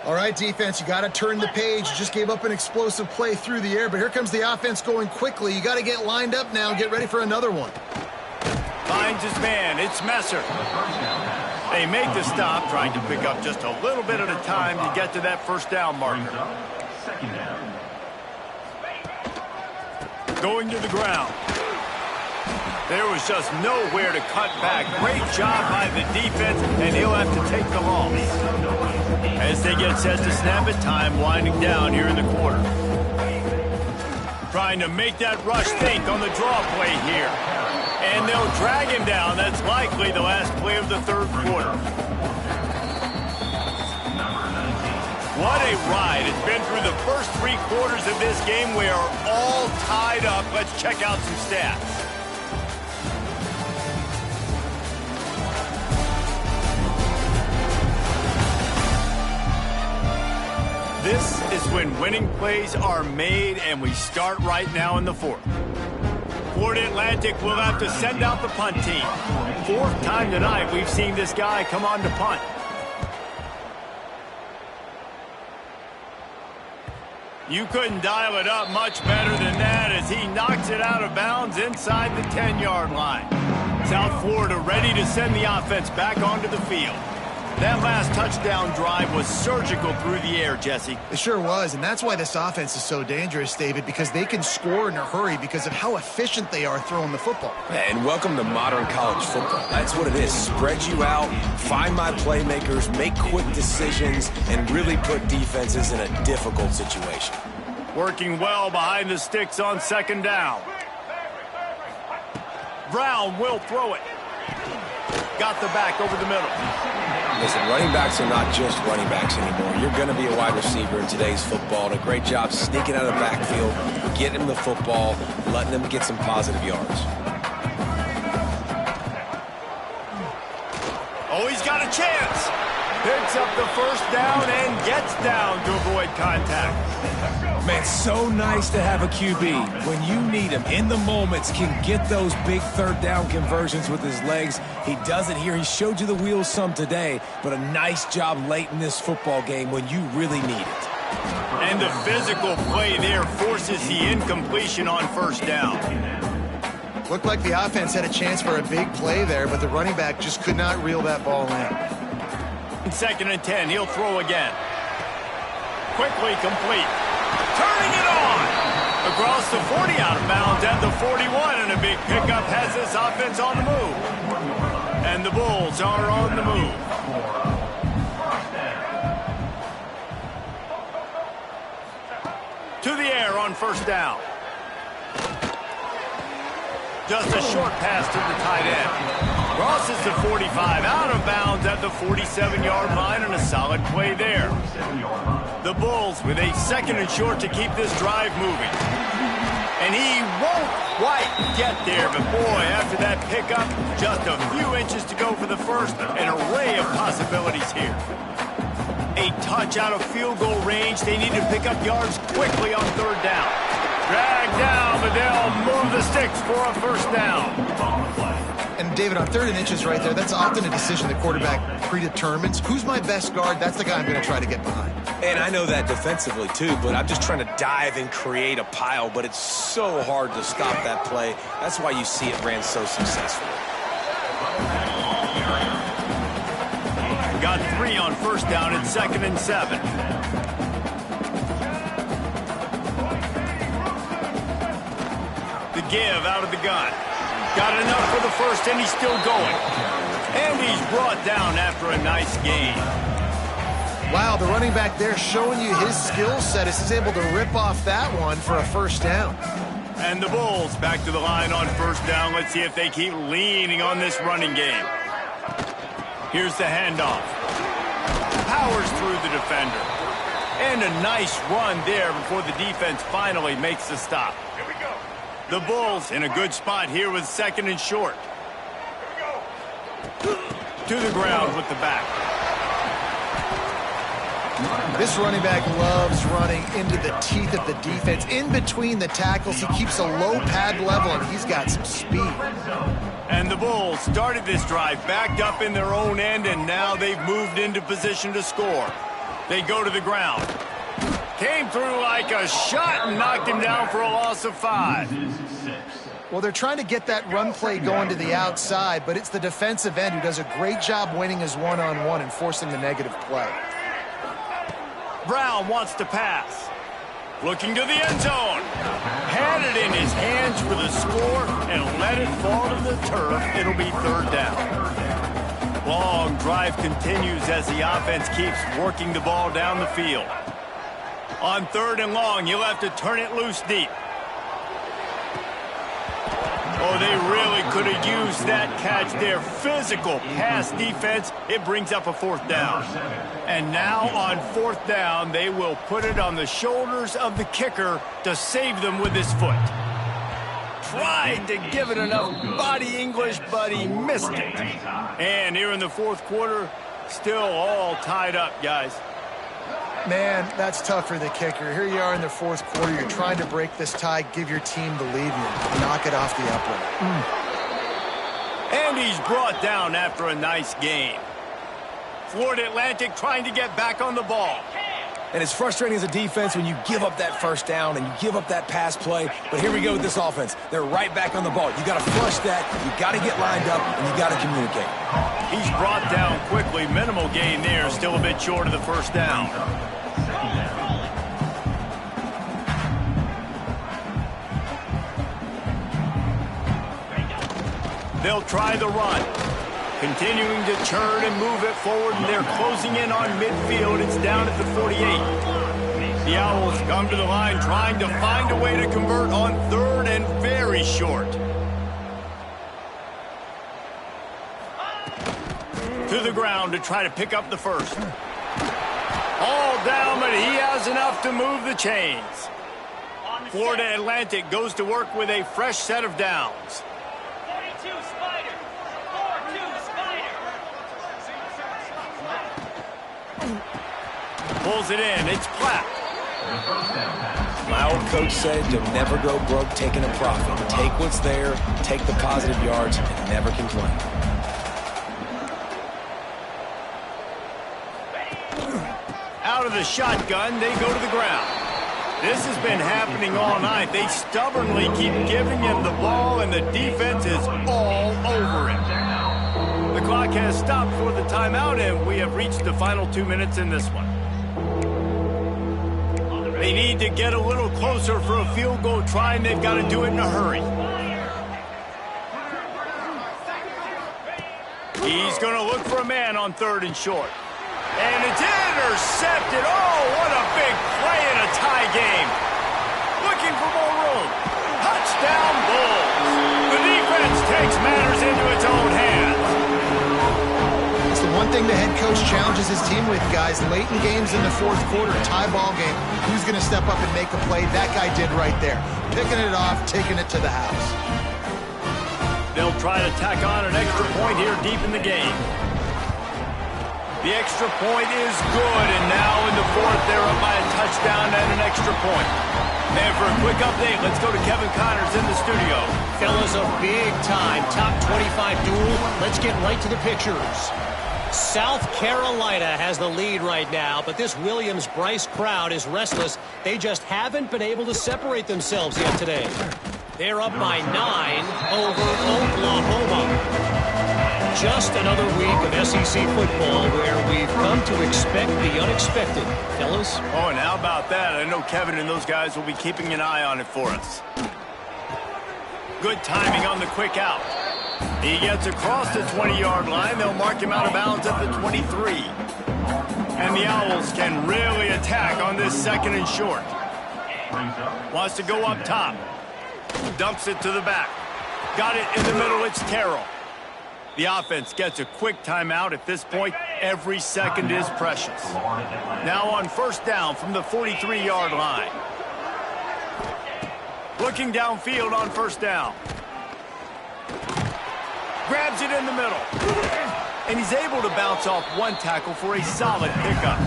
S2: All right, defense, you got to turn the page. You just gave up an explosive play through the air, but here comes the offense going quickly. You got to get lined up now and get ready for another one.
S1: Finds his man. It's Messer. They make the stop, trying to pick up just a little bit at a time to get to that 1st down marker. Going to the ground. There was just nowhere to cut back. Great job by the defense, and he'll have to take the loss. As they get set to snap it, time winding down here in the quarter. Trying to make that rush think on the draw play here. And they'll drag him down. That's likely the last play of the 3rd quarter. What a ride. It's been through the first 3 quarters of this game. We are all tied up. Let's check out some stats. This is when winning plays are made, and we start right now in the fourth. Florida Atlantic will have to send out the punt team. Fourth time tonight we've seen this guy come on to punt. You couldn't dial it up much better than that as he knocks it out of bounds inside the 10-yard line. South Florida ready to send the offense back onto the field. That last touchdown drive was surgical through the air, Jesse.
S2: It sure was, and that's why this offense is so dangerous, David, because they can score in a hurry because of how efficient they are throwing the football.
S3: And welcome to modern college football. That's what it is. Spread you out, find my playmakers, make quick decisions, and really put defenses in a difficult situation.
S1: Working well behind the sticks on second down. Brown will throw it. Got the back over the middle.
S3: Listen, running backs are not just running backs anymore. You're going to be a wide receiver in today's football. And a great job sneaking out of the backfield, getting them the football, letting them get some positive yards.
S1: Oh, he's got a chance. Picks up the first down and gets down to avoid contact.
S3: Man, so nice to have a QB. When you need him in the moments, can get those big third down conversions with his legs. He does it here. He showed you the wheels some today, but a nice job late in this football game when you really need it.
S1: And the physical play there forces the incompletion on first down.
S2: Looked like the offense had a chance for a big play there, but the running back just could not reel that ball in.
S1: Second and 10, he'll throw again. Quickly complete. Turning it on. Across the 40, out of bounds at the 41, and a big pickup has this offense on the move. And the Bulls are on the move. To the air on first down. Just a short pass to the tight end. Crosses the 45, out of bounds at the 47-yard line, and a solid play there. The Bulls with a second and short to keep this drive moving. And he won't quite get there, but boy, after that pickup, just a few inches to go for the first, an array of possibilities here. A touch out of field goal range. They need to pick up yards quickly on third down. Dragged down, but they'll move the sticks for a first down.
S2: And David, on third and inches right there, that's often a decision the quarterback predetermines. Who's my best guard? That's the guy I'm going to try to get behind.
S3: And I know that defensively too, but I'm just trying to dive and create a pile, but it's so hard to stop that play. That's why you see it ran so successfully.
S1: Got 3 on first down at second and 7. The give out of the gun. Got enough for the first, and he's still going. And he's brought down after a nice gain.
S2: Wow, the running back there showing you his skill set as he's able to rip off that one for a first down.
S1: And the Bulls back to the line on first down. Let's see if they keep leaning on this running game. Here's the handoff. Powers through the defender. And a nice run there before the defense finally makes the stop. Here we go. The Bulls in a good spot here with second and short. Here we go. To the ground with the back.
S2: This running back loves running into the teeth of the defense. In between the tackles, he keeps a low pad level, and he's got some speed.
S1: And the Bulls started this drive backed up in their own end, and now they've moved into position to score. They go to the ground. Came through like a shot and knocked him down for a loss of 5.
S2: Well, they're trying to get that run play going to the outside, but it's the defensive end who does a great job winning his one-on-one and forcing the negative play.
S1: Brown wants to pass. Looking to the end zone. Had it in his hands for the score and let it fall to the turf. It'll be third down. Long drive continues as the offense keeps working the ball down the field. On third and long, you'll have to turn it loose deep. Oh, they really could have used that catch there. Physical pass defense. It brings up a fourth down. And now on fourth down, they will put it on the shoulders of the kicker to save them with his foot. Tried to give it enough body English, but he missed it. And here in the fourth quarter, still all tied up, guys.
S2: Man, that's tough for the kicker. Here you are in the fourth quarter. You're trying to break this tie, give your team the lead, and knock it off the upright.
S1: And he's brought down after a nice game. Florida Atlantic trying to get back on the ball.
S3: And it's frustrating as a defense when you give up that first down and you give up that pass play. But here we go with this offense. They're right back on the ball. You got to flush that. You got to get lined up, and you got to communicate.
S1: He's brought down quickly. Minimal gain there. Still a bit short of the first down. They'll try the run. Continuing to turn and move it forward, and they're closing in on midfield. It's down at the 48. The Owls come to the line trying to find a way to convert on third and very short. To the ground to try to pick up the first. All down, but he has enough to move the chains. Florida Atlantic goes to work with a fresh set of downs. Pulls it in. It's Platt.
S3: My old coach said you'll never go broke taking a profit. Take what's there, take the positive yards, and never complain.
S1: Out of the shotgun, they go to the ground. This has been happening all night. They stubbornly keep giving him the ball, and the defense is all over it. The clock has stopped for the timeout, and we have reached the final 2 minutes in this one. They need to get a little closer for a field goal try, and they've got to do it in a hurry. He's going to look for a man on third and short. And it's intercepted. Oh, what a big play in a tie game. Looking for more room. Touchdown Bulls. The defense takes matters into its own hands.
S2: It's the one thing the head coach challenges his team with, guys. Late in games in the fourth quarter, tie ball game, who's going to step up and make a play? That guy did right there. Picking it off, taking it to the house.
S1: They'll try to tack on an extra point here deep in the game. The extra point is good, and now in the fourth, they're up by a touchdown and an extra point. And for a quick update, let's go to Kevin Connors in the studio.
S4: Fellas, a big-time top 25 duel. Let's get right to the pictures. South Carolina has the lead right now, but this Williams-Brice crowd is restless. They just haven't been able to separate themselves yet today. They're up by 9 over Oklahoma. Just another week of SEC football where we've come to expect the unexpected. Fellas?
S1: Oh, and how about that? I know Kevin and those guys will be keeping an eye on it for us. Good timing on the quick out. He gets across the 20-yard line. They'll mark him out of bounds at the 23. And the Owls can really attack on this second and short. Wants to go up top. Dumps it to the back. Got it in the middle. It's Terrell. The offense gets a quick timeout. At this point, every second is precious. Now on first down from the 43-yard line. Looking downfield on first down. Grabs it in the middle. And he's able to bounce off one tackle for a solid pickup.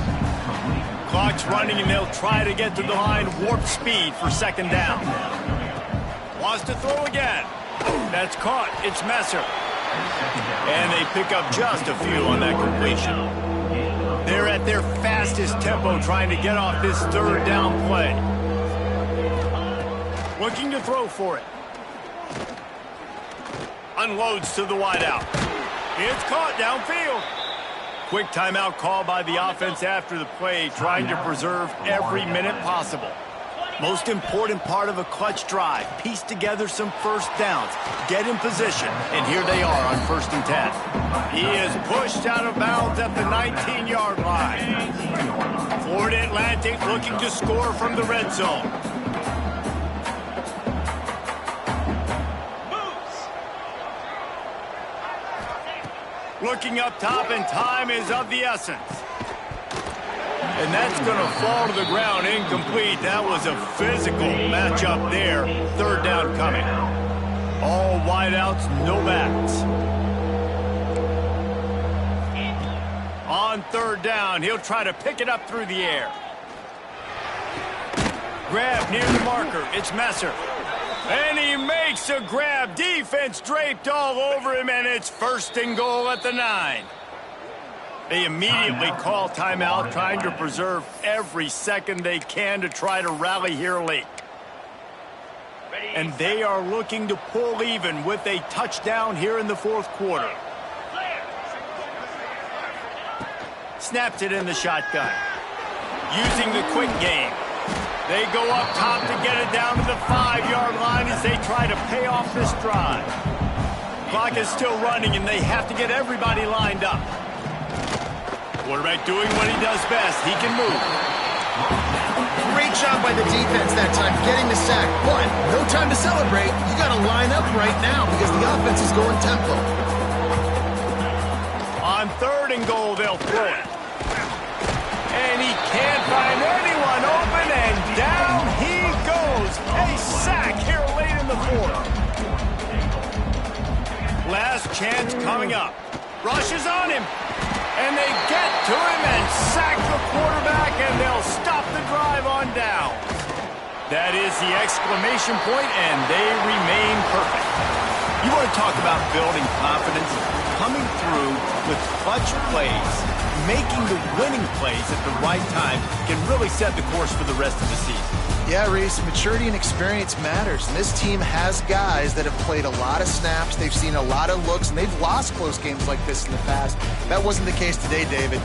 S1: Clock's running, and they'll try to get to the line. Warp speed for second down. Wants to throw again. That's caught. It's Messer. And they pick up just a few on that completion. They're at their fastest tempo trying to get off this third down play. Looking to throw for it. Unloads to the wideout. It's caught downfield. Quick timeout call by the offense after the play, trying to preserve every minute possible. Most important part of a clutch drive, piece together some first downs, get in position, and here they are on 1st and 10. He is pushed out of bounds at the 19-yard line. Florida Atlantic looking to score from the red zone. Looking up top, and time is of the essence. And that's going to fall to the ground incomplete. That was a physical matchup there. Third down coming. All wideouts, no backs. On third down, he'll try to pick it up through the air. Grab near the marker. It's Messer. And he makes a grab. Defense draped all over him, and it's 1st and goal at the 9. They immediately call timeout, trying to preserve every second they can to try to rally here late. And they are looking to pull even with a touchdown here in the 4th quarter. Snaps it in the shotgun. Using the quick game. They go up top to get it down to the 5-yard line as they try to pay off this drive. Clock is still running, and they have to get everybody lined up. Quarterback doing what he does best. He can move.
S2: Great job by the defense that time, getting the sack. But no time to celebrate. You got to line up right now because the offense is going tempo.
S1: On 3rd and goal, they'll throw it. And he can't find anyone open, and down he goes. A sack here late in the 4th. Last chance coming up. Rushes on him. And they get to him and sack the quarterback, and they'll stop the drive on down. That is the exclamation point, and they remain perfect. You want to talk about building confidence? Coming through with clutch plays, making the winning plays at the right time can really set the course for the rest of the season.
S2: Yeah, Reese, maturity and experience matters. And this team has guys that have played a lot of snaps. They've seen a lot of looks, and they've lost close games like this in the past. That wasn't the case today, David.